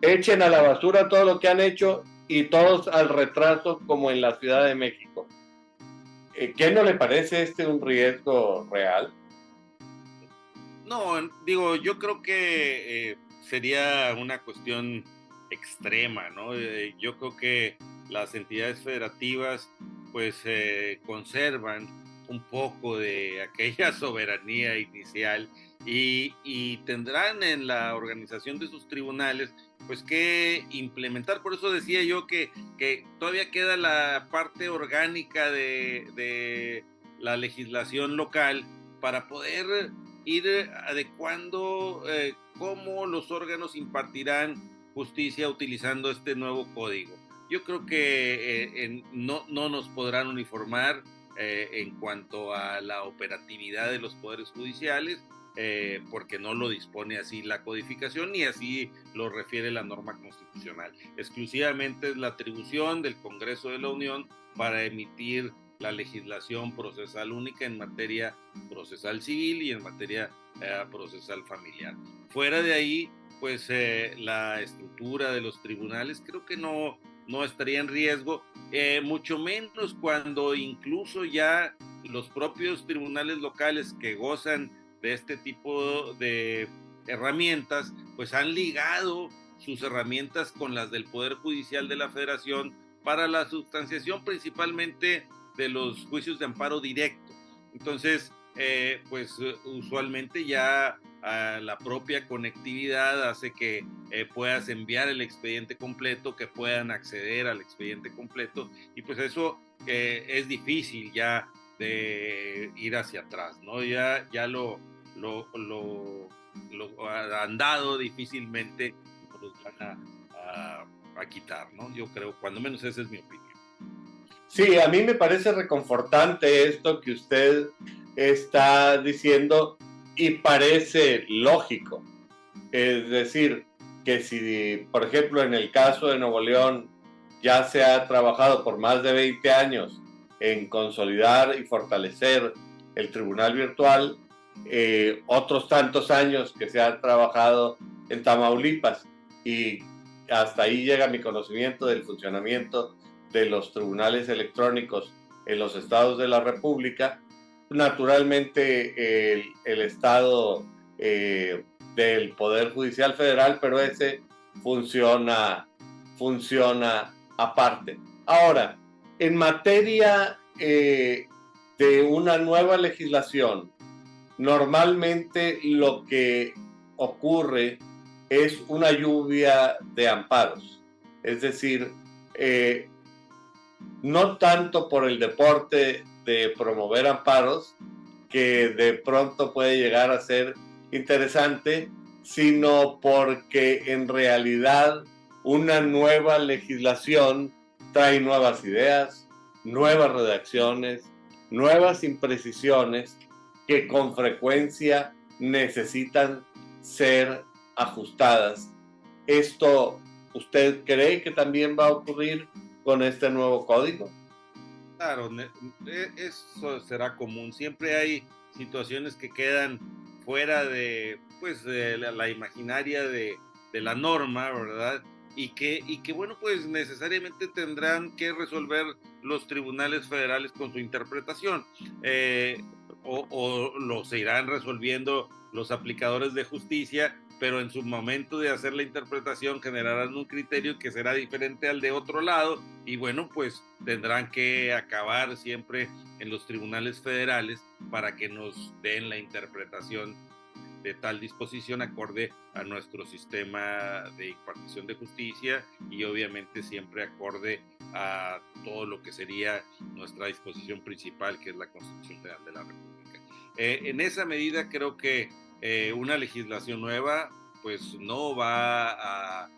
echen a la basura todo lo que han hecho y todos al retraso como en la Ciudad de México. ¿Qué no le parece un riesgo real? No, digo, yo creo que sería una cuestión extrema, ¿no? Yo creo que las entidades federativas pues conservan un poco de aquella soberanía inicial, y tendrán en la organización de sus tribunales pues que implementar. Por eso decía yo que todavía queda la parte orgánica de la legislación local para poder ir adecuando cómo los órganos impartirán justicia utilizando este nuevo código. Yo creo que no nos podrán uniformar en cuanto a la operatividad de los poderes judiciales, porque no lo dispone así la codificación ni así lo refiere la norma constitucional. Exclusivamente es la atribución del Congreso de la Unión para emitir la legislación procesal única en materia procesal civil y en materia procesal familiar. Fuera de ahí, pues la estructura de los tribunales creo que no estaría en riesgo, mucho menos cuando incluso ya los propios tribunales locales que gozan de este tipo de herramientas, pues han ligado sus herramientas con las del Poder Judicial de la Federación para la sustanciación principalmente de los juicios de amparo directo. Entonces, pues usualmente ya la propia conectividad hace que puedas enviar el expediente completo, que puedan acceder al expediente completo, y pues eso es difícil ya de ir hacia atrás, ¿no? Ya lo han dado, difícilmente nos van a quitar, ¿no? Yo creo, cuando menos esa es mi opinión. Sí, a mí me parece reconfortante esto que usted está diciendo y parece lógico. Es decir, que si, por ejemplo, en el caso de Nuevo León ya se ha trabajado por más de 20 años en consolidar y fortalecer el tribunal virtual, otros tantos años que se ha trabajado en Tamaulipas, y hasta ahí llega mi conocimiento del funcionamiento de los tribunales electrónicos en los estados de la República. Naturalmente el estado del Poder Judicial Federal, pero ese funciona aparte. Ahora, en materia de una nueva legislación, normalmente lo que ocurre es una lluvia de amparos. Es decir, no tanto por el deporte de promover amparos, que de pronto puede llegar a ser interesante, sino porque en realidad una nueva legislación trae nuevas ideas, nuevas redacciones, nuevas imprecisiones que con frecuencia necesitan ser ajustadas. ¿Esto usted cree que también va a ocurrir con este nuevo código? Claro, eso será común. Siempre hay situaciones que quedan fuera de, pues, de la imaginaria de la norma, ¿verdad? Y que, bueno, pues necesariamente tendrán que resolver los tribunales federales con su interpretación, o los irán resolviendo los aplicadores de justicia, pero en su momento de hacer la interpretación generarán un criterio que será diferente al de otro lado, y bueno, pues tendrán que acabar siempre en los tribunales federales para que nos den la interpretación de tal disposición acorde a nuestro sistema de impartición de justicia, y obviamente siempre acorde a todo lo que sería nuestra disposición principal, que es la Constitución Federal de la República. En esa medida creo que una legislación nueva pues no va a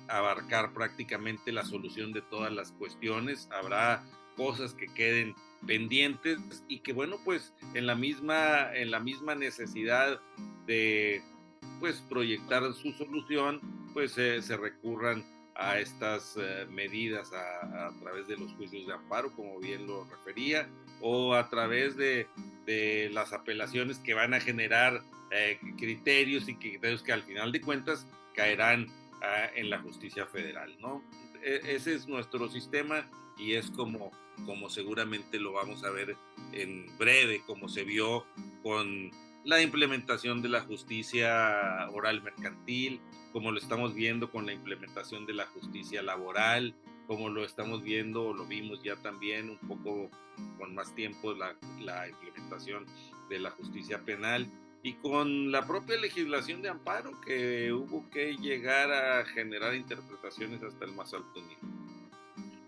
abarcar prácticamente la solución de todas las cuestiones. Habrá cosas que queden pendientes y que, bueno, pues en la misma necesidad de pues proyectar su solución, pues se recurran a estas medidas a través de los juicios de amparo, como bien lo refería, o a través de las apelaciones que van a generar criterios, y criterios que al final de cuentas caerán en la justicia federal, ¿no? Ese es nuestro sistema, y es como seguramente lo vamos a ver en breve, como se vio con la implementación de la justicia oral mercantil, como lo estamos viendo con la implementación de la justicia laboral, como lo estamos viendo o lo vimos ya también un poco con más tiempo la implementación de la justicia penal, y con la propia legislación de amparo, que hubo que llegar a generar interpretaciones hasta el más alto nivel.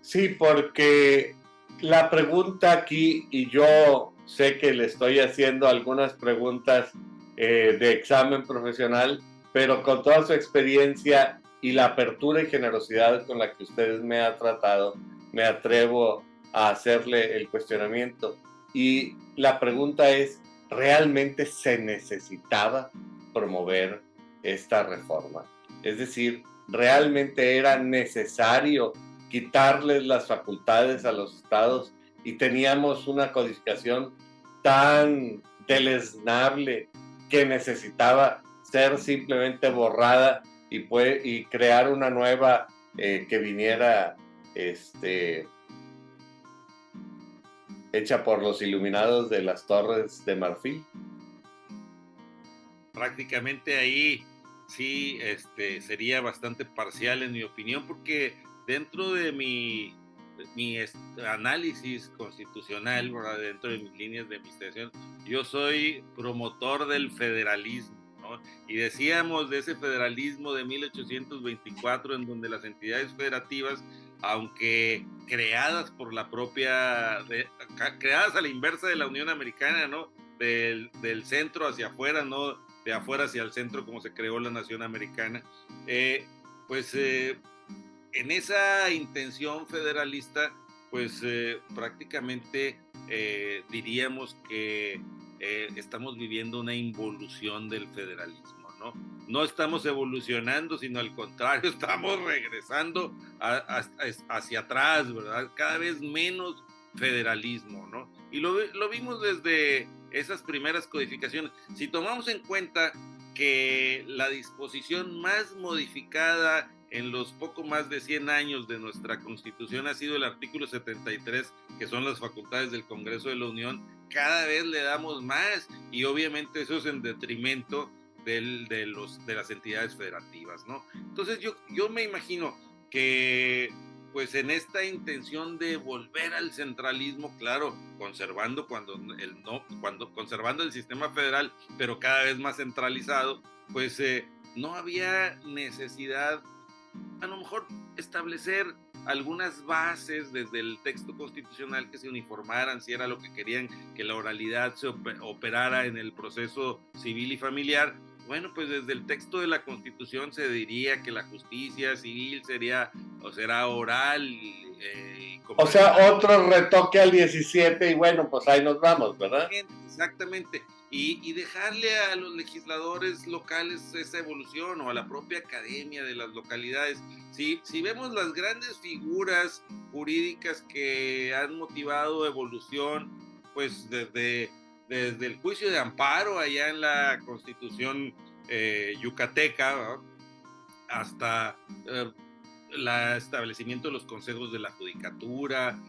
Sí, porque la pregunta aquí, y yo sé que le estoy haciendo algunas preguntas de examen profesional, pero con toda su experiencia y la apertura y generosidad con la que usted me ha tratado, me atrevo a hacerle el cuestionamiento. Y la pregunta es, ¿realmente se necesitaba promover esta reforma? Es decir, ¿realmente era necesario quitarles las facultades a los estados, y teníamos una codificación tan deleznable que necesitaba ser simplemente borrada y crear una nueva que viniera hecha por los iluminados de las Torres de Marfil? Prácticamente ahí sí sería bastante parcial en mi opinión, porque dentro de mi mi análisis constitucional, ¿verdad? Dentro de mis líneas de investigación, yo soy promotor del federalismo, ¿no? Y decíamos de ese federalismo de 1824, en donde las entidades federativas, aunque creadas por la propia, creadas a la inversa de la Unión Americana, ¿no? Del centro hacia afuera, no de afuera hacia el centro como se creó la nación americana, en esa intención federalista, pues prácticamente diríamos que estamos viviendo una involución del federalismo, ¿no? No estamos evolucionando, sino al contrario, estamos regresando hacia atrás, ¿verdad? Cada vez menos federalismo, ¿no? Y lo vimos desde esas primeras codificaciones. Si tomamos en cuenta que la disposición más modificada en los poco más de 100 años de nuestra Constitución ha sido el artículo 73, que son las facultades del Congreso de la Unión, cada vez le damos más, y obviamente eso es en detrimento de las entidades federativas, ¿no? Entonces yo me imagino que pues en esta intención de volver al centralismo, claro, conservando conservando el sistema federal, pero cada vez más centralizado, pues no había necesidad, a lo mejor, establecer algunas bases desde el texto constitucional que se uniformaran, si era lo que querían, que la oralidad se operara en el proceso civil y familiar. Bueno, pues desde el texto de la Constitución se diría que la justicia civil será oral. O sea, otro retoque al 17 y bueno, pues ahí nos vamos, ¿verdad? Exactamente. Y dejarle a los legisladores locales esa evolución, o a la propia academia de las localidades. Si vemos las grandes figuras jurídicas que han motivado evolución, pues desde el juicio de amparo allá en la Constitución yucateca, ¿no?, hasta el establecimiento de los consejos de la judicatura,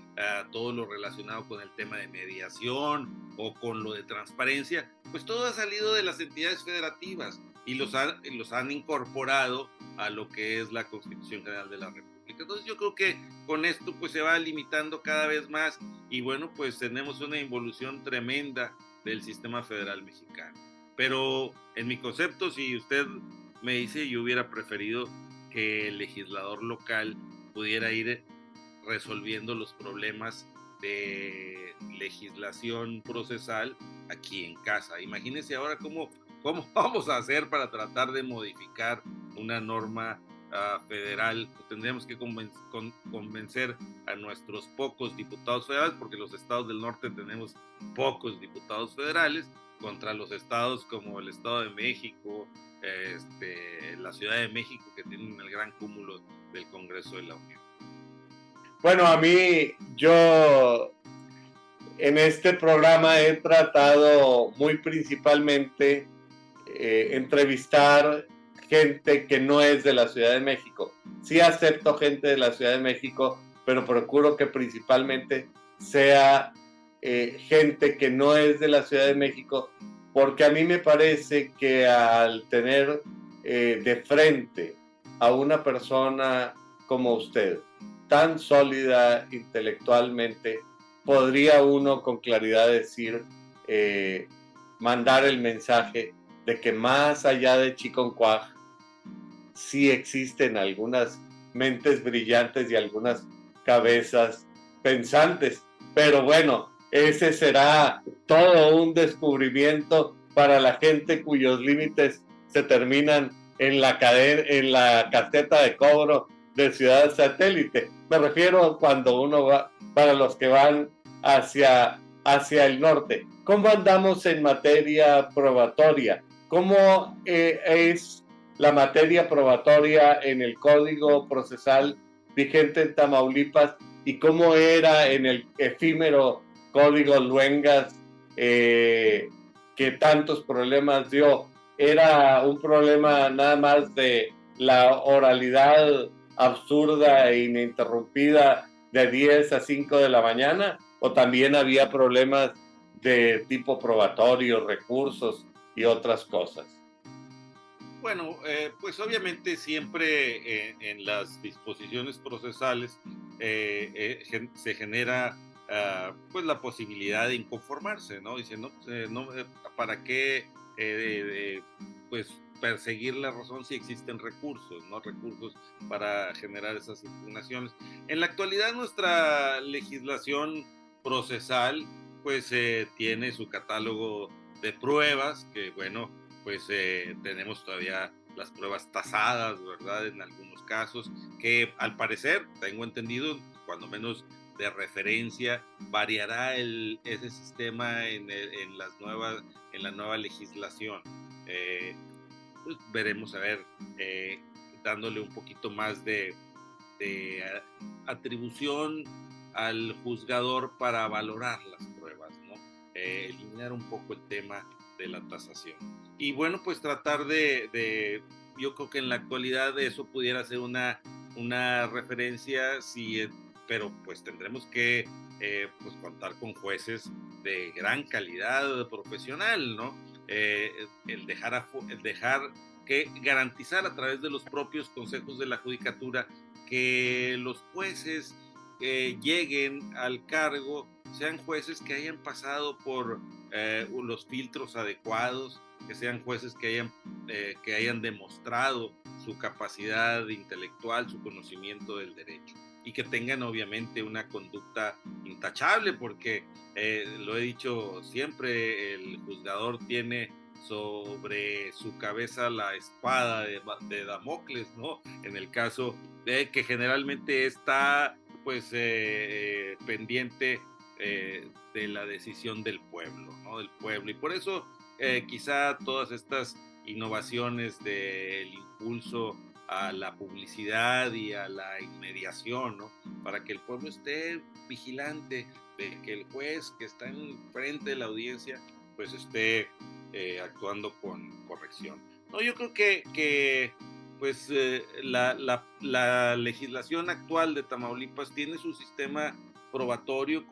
todo lo relacionado con el tema de mediación o con lo de transparencia, pues todo ha salido de las entidades federativas y los han incorporado a lo que es la Constitución General de la República. Entonces yo creo que con esto pues se va limitando cada vez más, y bueno, pues tenemos una involución tremenda del sistema federal mexicano. Pero en mi concepto, si usted me dice, yo hubiera preferido que el legislador local pudiera ir resolviendo los problemas de legislación procesal aquí en casa. Imagínense ahora cómo vamos a hacer para tratar de modificar una norma federal. Tendríamos que convencer a nuestros pocos diputados federales, porque los estados del norte tenemos pocos diputados federales, contra los estados como el Estado de México, la Ciudad de México, que tienen el gran cúmulo del Congreso de la Unión. Bueno, a mí, yo en este programa he tratado muy principalmente entrevistar gente que no es de la Ciudad de México. Sí acepto gente de la Ciudad de México, pero procuro que principalmente sea gente que no es de la Ciudad de México, porque a mí me parece que al tener de frente a una persona como usted, tan sólida intelectualmente, podría uno con claridad decir, mandar el mensaje de que más allá de Chiconcuaj, sí existen algunas mentes brillantes y algunas cabezas pensantes. Pero bueno, ese será todo un descubrimiento para la gente cuyos límites se terminan en la caseta de cobro de Ciudad Satélite. Me refiero cuando uno va, para los que van hacia el norte. ¿Cómo andamos en materia probatoria? ¿Cómo es la materia probatoria en el Código Procesal vigente en Tamaulipas y cómo era en el efímero Código Luengas que tantos problemas dio? ¿Era un problema nada más de la oralidad absurda e ininterrumpida de 10 a 5 de la mañana? ¿O también había problemas de tipo probatorio, recursos y otras cosas? Bueno, pues obviamente siempre en las disposiciones procesales se genera pues la posibilidad de inconformarse, ¿no? Dice, no, ¿para qué pues perseguir la razón si existen recursos, ¿no? Recursos para generar esas impugnaciones. En la actualidad nuestra legislación procesal pues tiene su catálogo de pruebas que, bueno, pues tenemos todavía las pruebas tasadas, ¿verdad? En algunos casos, que al parecer, tengo entendido, cuando menos de referencia, variará ese sistema en la nueva legislación. Pues veremos, a ver, dándole un poquito más de atribución al juzgador para valorar las pruebas, ¿no? Eliminar un poco el tema de la tasación. Y bueno, pues tratar yo creo que en la actualidad eso pudiera ser una referencia, pero pues tendremos que pues contar con jueces de gran calidad profesional, ¿no? El dejar que garantizar a través de los propios consejos de la judicatura que los jueces que lleguen al cargo sean jueces que hayan pasado por los filtros adecuados, que sean jueces que hayan demostrado su capacidad intelectual, su conocimiento del derecho, y que tengan obviamente una conducta intachable, porque lo he dicho siempre, el juzgador tiene sobre su cabeza la espada de Damocles, ¿no? En el caso de que generalmente está pues pendiente de la decisión del pueblo, ¿no? Del pueblo. Y por eso quizá todas estas innovaciones del impulso a la publicidad y a la inmediación, ¿no? Para que el pueblo esté vigilante de que el juez que está en frente de la audiencia pues esté actuando con corrección. No, yo creo que pues la legislación actual de Tamaulipas tiene su sistema probatorio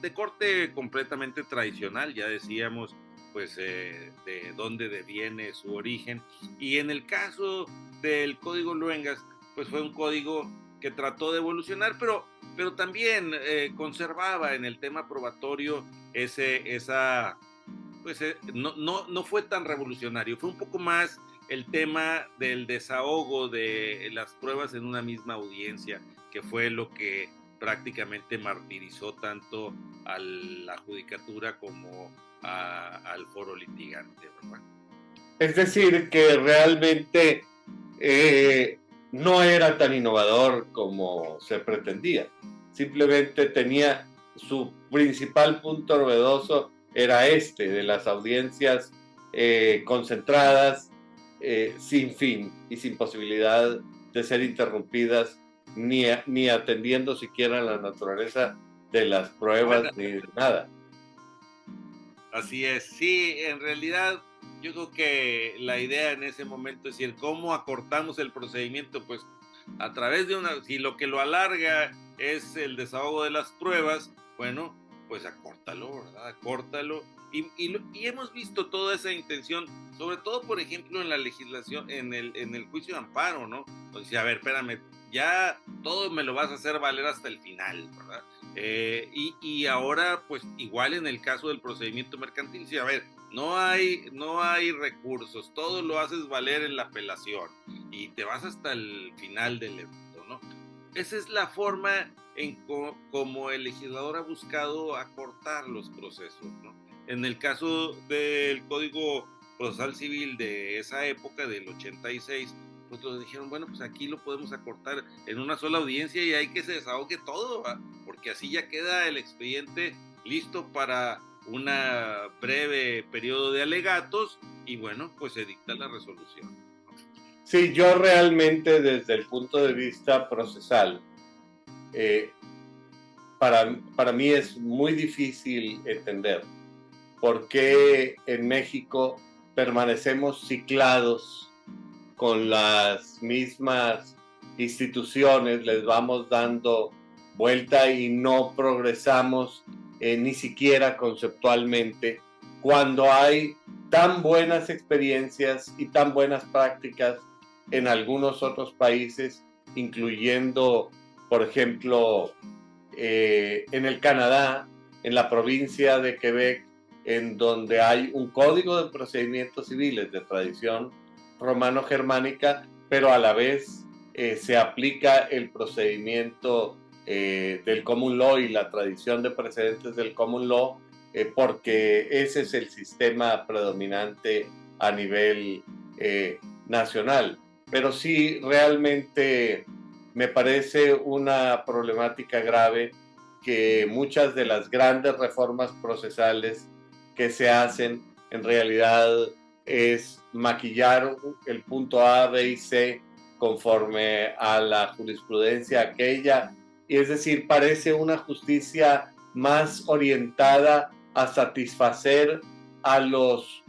de corte completamente tradicional, ya decíamos, pues de dónde deviene su origen. Y en el caso del Código Luengas, pues fue un código que trató de evolucionar, pero también conservaba en el tema probatorio pues no fue tan revolucionario, fue un poco más el tema del desahogo de las pruebas en una misma audiencia, que fue lo que prácticamente martirizó tanto a la judicatura como al foro litigante, ¿verdad? Es decir, que realmente no era tan innovador como se pretendía. Simplemente tenía su principal punto novedoso era de las audiencias concentradas, sin fin y sin posibilidad de ser interrumpidas, ni atendiendo siquiera la naturaleza de las pruebas, ni de nada. Así es, sí, en realidad yo creo que la idea en ese momento es decir, ¿cómo acortamos el procedimiento? Pues a través de si lo que lo alarga es el desahogo de las pruebas, bueno, pues acórtalo, ¿verdad? Acórtalo. Y hemos visto toda esa intención, sobre todo, por ejemplo, en la legislación, en el juicio de amparo, ¿no? Entonces, a ver, espérame, ya todo me lo vas a hacer valer hasta el final, ¿verdad? Y ahora, pues igual en el caso del procedimiento mercantil, sí, a ver, no hay recursos, todo lo haces valer en la apelación y te vas hasta el final del evento, ¿no? Esa es la forma como el legislador ha buscado acortar los procesos, ¿no? En el caso del Código Procesal Civil de esa época, del 86, pues nos dijeron, bueno, pues aquí lo podemos acortar en una sola audiencia y hay que se desahogue todo, ¿va? Porque así ya queda el expediente listo para un breve periodo de alegatos y bueno, pues se dicta la resolución. Sí, yo realmente desde el punto de vista procesal, para mí es muy difícil entender por qué en México permanecemos ciclados con las mismas instituciones, les vamos dando vuelta y no progresamos ni siquiera conceptualmente, cuando hay tan buenas experiencias y tan buenas prácticas en algunos otros países, incluyendo, por ejemplo, en el Canadá, en la provincia de Quebec, en donde hay un código de procedimientos civiles de tradición romano-germánica, pero a la vez se aplica el procedimiento del common law y la tradición de precedentes del common law, porque ese es el sistema predominante a nivel nacional. Pero sí, realmente me parece una problemática grave que muchas de las grandes reformas procesales que se hacen en realidad es maquillar el punto A, B y C conforme a la jurisprudencia aquella, y es decir, parece una justicia más orientada a satisfacer a los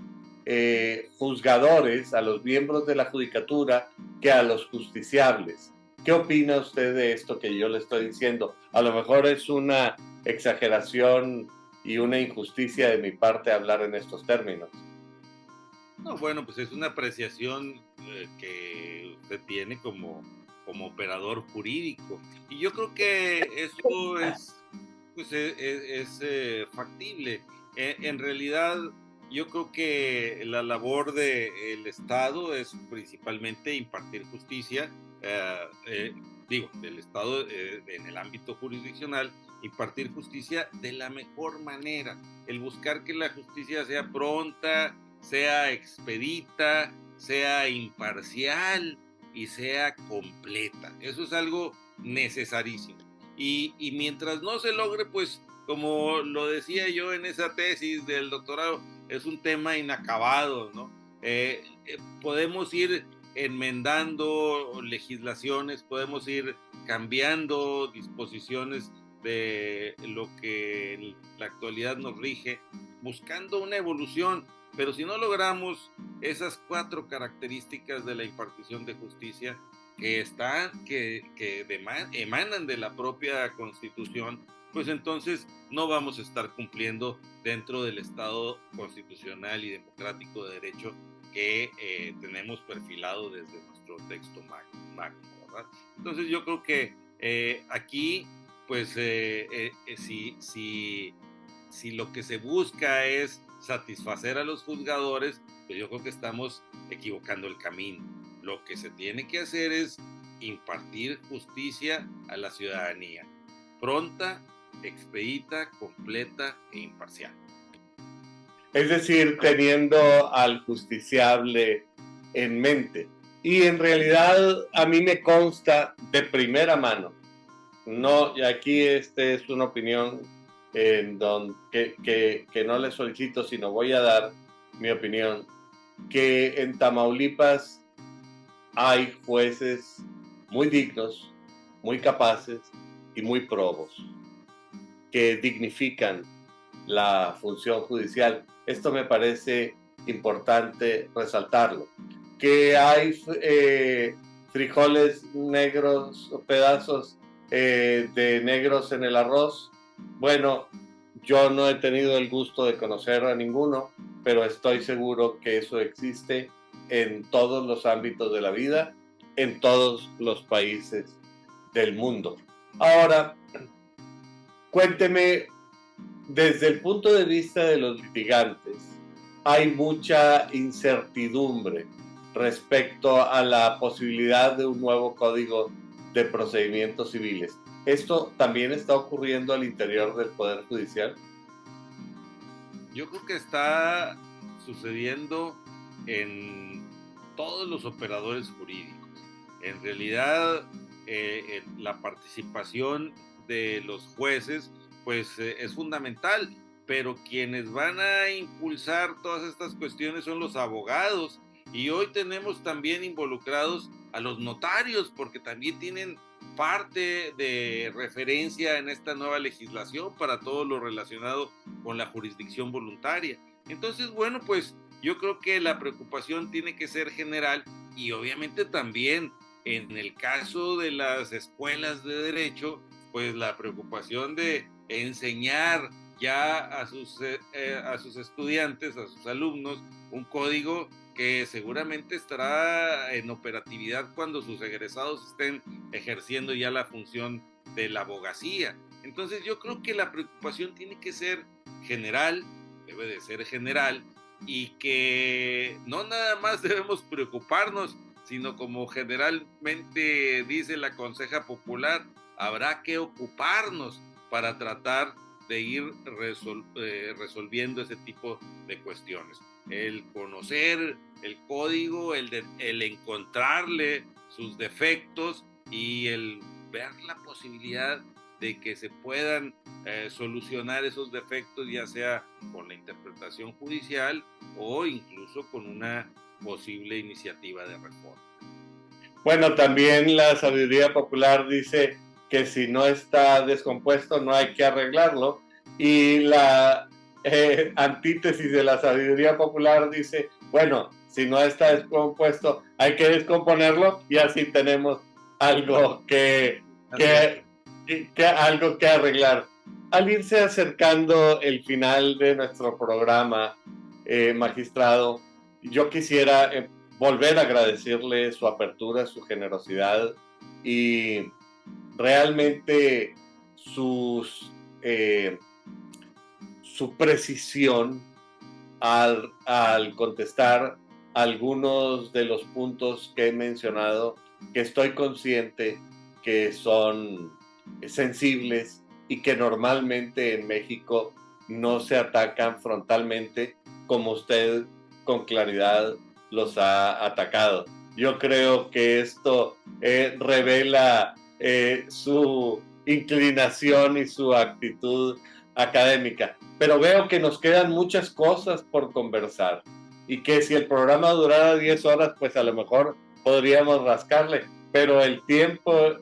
juzgadores, a los miembros de la judicatura, que a los justiciables. ¿Qué opina usted de esto que yo le estoy diciendo? A lo mejor es una exageración y una injusticia de mi parte hablar en estos términos. No, bueno, pues es una apreciación que usted tiene como operador jurídico. Y yo creo que eso es factible. En realidad, yo creo que la labor del Estado es principalmente impartir justicia, del Estado en el ámbito jurisdiccional, impartir justicia de la mejor manera, el buscar que la justicia sea pronta, sea expedita, sea imparcial y sea completa. Eso es algo necesarísimo. Y mientras no se logre, pues como lo decía yo en esa tesis del doctorado, es un tema inacabado, ¿no? Podemos ir enmendando legislaciones, podemos ir cambiando disposiciones de lo que en la actualidad nos rige, buscando una evolución, pero si no logramos esas 4 características de la impartición de justicia que emanan de la propia Constitución, pues entonces no vamos a estar cumpliendo dentro del Estado constitucional y democrático de derecho que tenemos perfilado desde nuestro texto magno, ¿verdad? Entonces yo creo que aquí, pues si lo que se busca es satisfacer a los juzgadores, pues yo creo que estamos equivocando el camino. Lo que se tiene que hacer es impartir justicia a la ciudadanía, pronta, expedita, completa e imparcial. Es decir, teniendo al justiciable en mente. Y en realidad a mí me consta de primera mano, no, y aquí es una opinión que no le solicito, sino voy a dar mi opinión, que en Tamaulipas hay jueces muy dignos, muy capaces y muy probos, que dignifican la función judicial. Esto me parece importante resaltarlo. Que hay frijoles negros, pedazos de negros en el arroz. Bueno, yo no he tenido el gusto de conocer a ninguno, pero estoy seguro que eso existe en todos los ámbitos de la vida, en todos los países del mundo. Ahora, cuénteme, desde el punto de vista de los litigantes, hay mucha incertidumbre respecto a la posibilidad de un nuevo código de procedimientos civiles. ¿Esto también está ocurriendo al interior del Poder Judicial? Yo creo que está sucediendo en todos los operadores jurídicos. En realidad, la participación de los jueces pues es fundamental, pero quienes van a impulsar todas estas cuestiones son los abogados, y hoy tenemos también involucrados a los notarios, porque también tienen parte de referencia en esta nueva legislación para todo lo relacionado con la jurisdicción voluntaria. Entonces, bueno, pues yo creo que la preocupación tiene que ser general, y obviamente también en el caso de las escuelas de derecho, pues la preocupación de enseñar ya a sus estudiantes, a sus alumnos, un código que seguramente estará en operatividad cuando sus egresados estén ejerciendo ya la función de la abogacía. Entonces yo creo que la preocupación tiene que ser general, debe de ser general, y que no nada más debemos preocuparnos, sino como generalmente dice la conseja popular, habrá que ocuparnos para tratar de ir resolviendo ese tipo de cuestiones. El conocer el código, el encontrarle sus defectos y el ver la posibilidad de que se puedan solucionar esos defectos, ya sea con la interpretación judicial o incluso con una posible iniciativa de reforma. Bueno, también la sabiduría popular dice que si no está descompuesto no hay que arreglarlo, y la antítesis de la sabiduría popular dice, bueno, si no está descompuesto hay que descomponerlo, y así tenemos algo algo que arreglar. Al irse acercando el final de nuestro programa, magistrado, yo quisiera volver a agradecerle su apertura, su generosidad y realmente su precisión al contestar algunos de los puntos que he mencionado, que estoy consciente que son sensibles y que normalmente en México no se atacan frontalmente como usted con claridad los ha atacado. Yo creo que esto revela su inclinación y su actitud académica, pero veo que nos quedan muchas cosas por conversar y que si el programa durara 10 horas, pues a lo mejor podríamos rascarle, pero el tiempo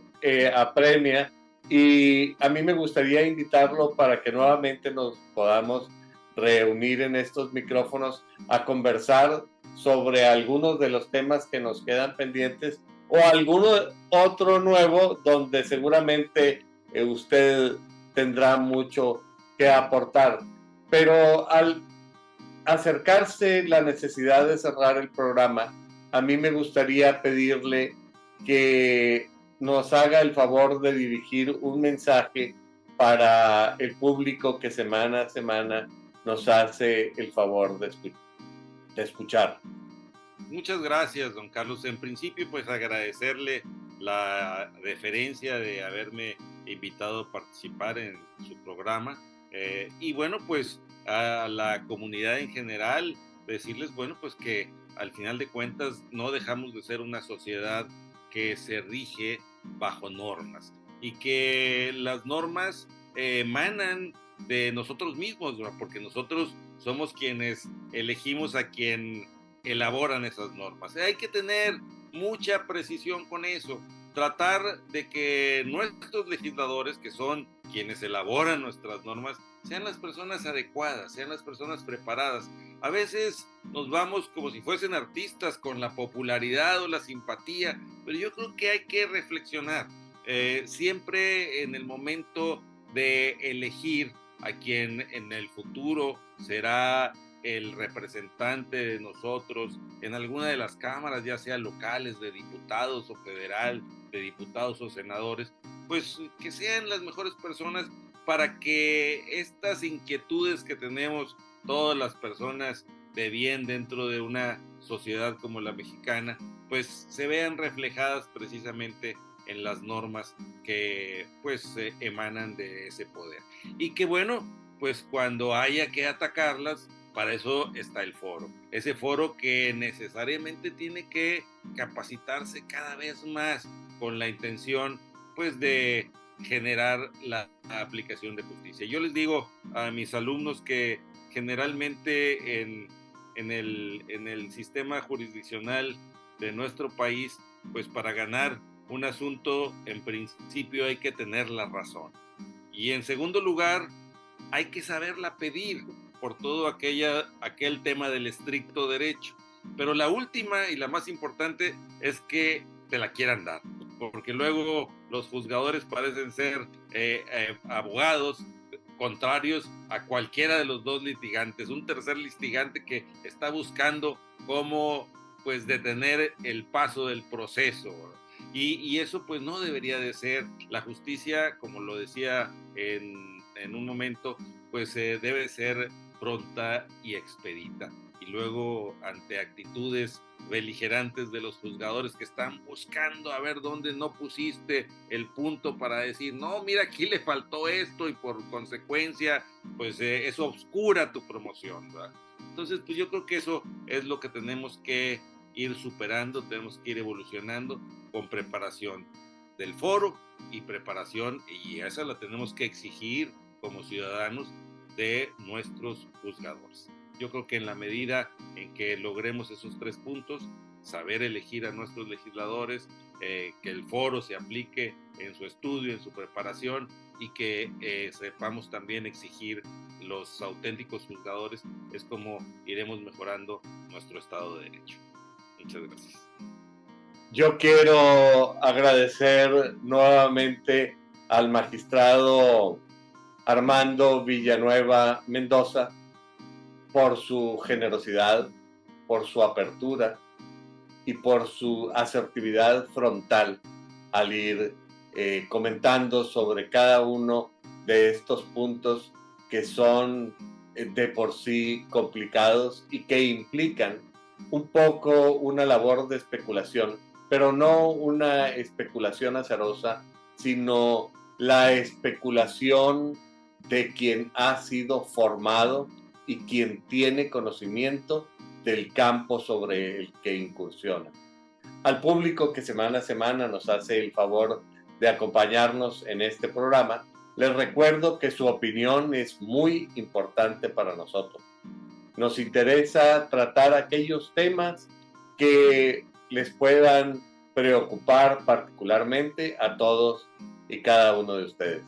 apremia, y a mí me gustaría invitarlo para que nuevamente nos podamos reunir en estos micrófonos a conversar sobre algunos de los temas que nos quedan pendientes o alguno otro nuevo donde seguramente usted tendrá mucho que aportar. Pero al acercarse la necesidad de cerrar el programa, a mí me gustaría pedirle que nos haga el favor de dirigir un mensaje para el público que semana a semana nos hace el favor de escuchar. Muchas gracias, don Carlos. En principio, pues agradecerle la deferencia de haberme invitado a participar en su programa. Y bueno, pues a la comunidad en general, decirles, bueno, pues que al final de cuentas no dejamos de ser una sociedad que se rige bajo normas y que las normas emanan de nosotros mismos, ¿no? Porque nosotros somos quienes elegimos a quien elaboran esas normas. Hay que tener mucha precisión con eso, tratar de que nuestros legisladores, que son quienes elaboran nuestras normas, sean las personas adecuadas, sean las personas preparadas. A veces nos vamos como si fuesen artistas con la popularidad o la simpatía, pero yo creo que hay que reflexionar siempre en el momento de elegir a quien en el futuro será el representante de nosotros en alguna de las cámaras, ya sea locales, de diputados o federal, de diputados o senadores, pues que sean las mejores personas para que estas inquietudes que tenemos todas las personas de bien dentro de una sociedad como la mexicana, pues se vean reflejadas precisamente en las normas que pues emanan de ese poder. Y que bueno, pues cuando haya que atacarlas, para eso está el foro. Ese foro que necesariamente tiene que capacitarse cada vez más con la intención pues de generar la aplicación de justicia. Yo les digo a mis alumnos que generalmente en el sistema jurisdiccional de nuestro país, pues para ganar un asunto, en principio hay que tener la razón. Y en segundo lugar, hay que saberla pedir por todo aquel tema del estricto derecho. Pero la última y la más importante es que te la quieran dar, porque luego los juzgadores parecen ser abogados contrarios a cualquiera de los dos litigantes, un tercer litigante que está buscando cómo pues detener el paso del proceso. Y eso pues no debería de ser. La justicia, como lo decía en un momento, pues debe ser pronta y expedita. Y luego, ante actitudes beligerantes de los juzgadores que están buscando a ver dónde no pusiste el punto para decir, no, mira, aquí le faltó esto, y por consecuencia, pues eso obscura tu promoción, ¿verdad? Entonces, pues yo creo que eso es lo que tenemos que ir superando, tenemos que ir evolucionando con preparación del foro y preparación, y esa la tenemos que exigir como ciudadanos de nuestros juzgadores. Yo creo que en la medida en que logremos esos 3 puntos, saber elegir a nuestros legisladores, que el foro se aplique en su estudio, en su preparación, y que sepamos también exigir los auténticos juzgadores, es como iremos mejorando nuestro Estado de Derecho. Muchas gracias. Yo quiero agradecer nuevamente al magistrado Armando Villanueva Mendoza por su generosidad, por su apertura y por su asertividad frontal al ir comentando sobre cada uno de estos puntos que son de por sí complicados y que implican un poco una labor de especulación, pero no una especulación azarosa, sino la especulación de quien ha sido formado y quien tiene conocimiento del campo sobre el que incursiona. Al público que semana a semana nos hace el favor de acompañarnos en este programa, les recuerdo que su opinión es muy importante para nosotros. Nos interesa tratar aquellos temas que les puedan preocupar particularmente a todos y cada uno de ustedes.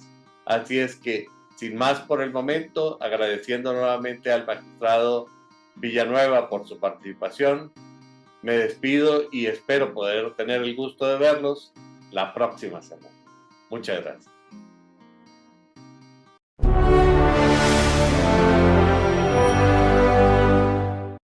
Así es que, sin más por el momento, agradeciendo nuevamente al magistrado Villanueva por su participación, me despido y espero poder tener el gusto de verlos la próxima semana. Muchas gracias.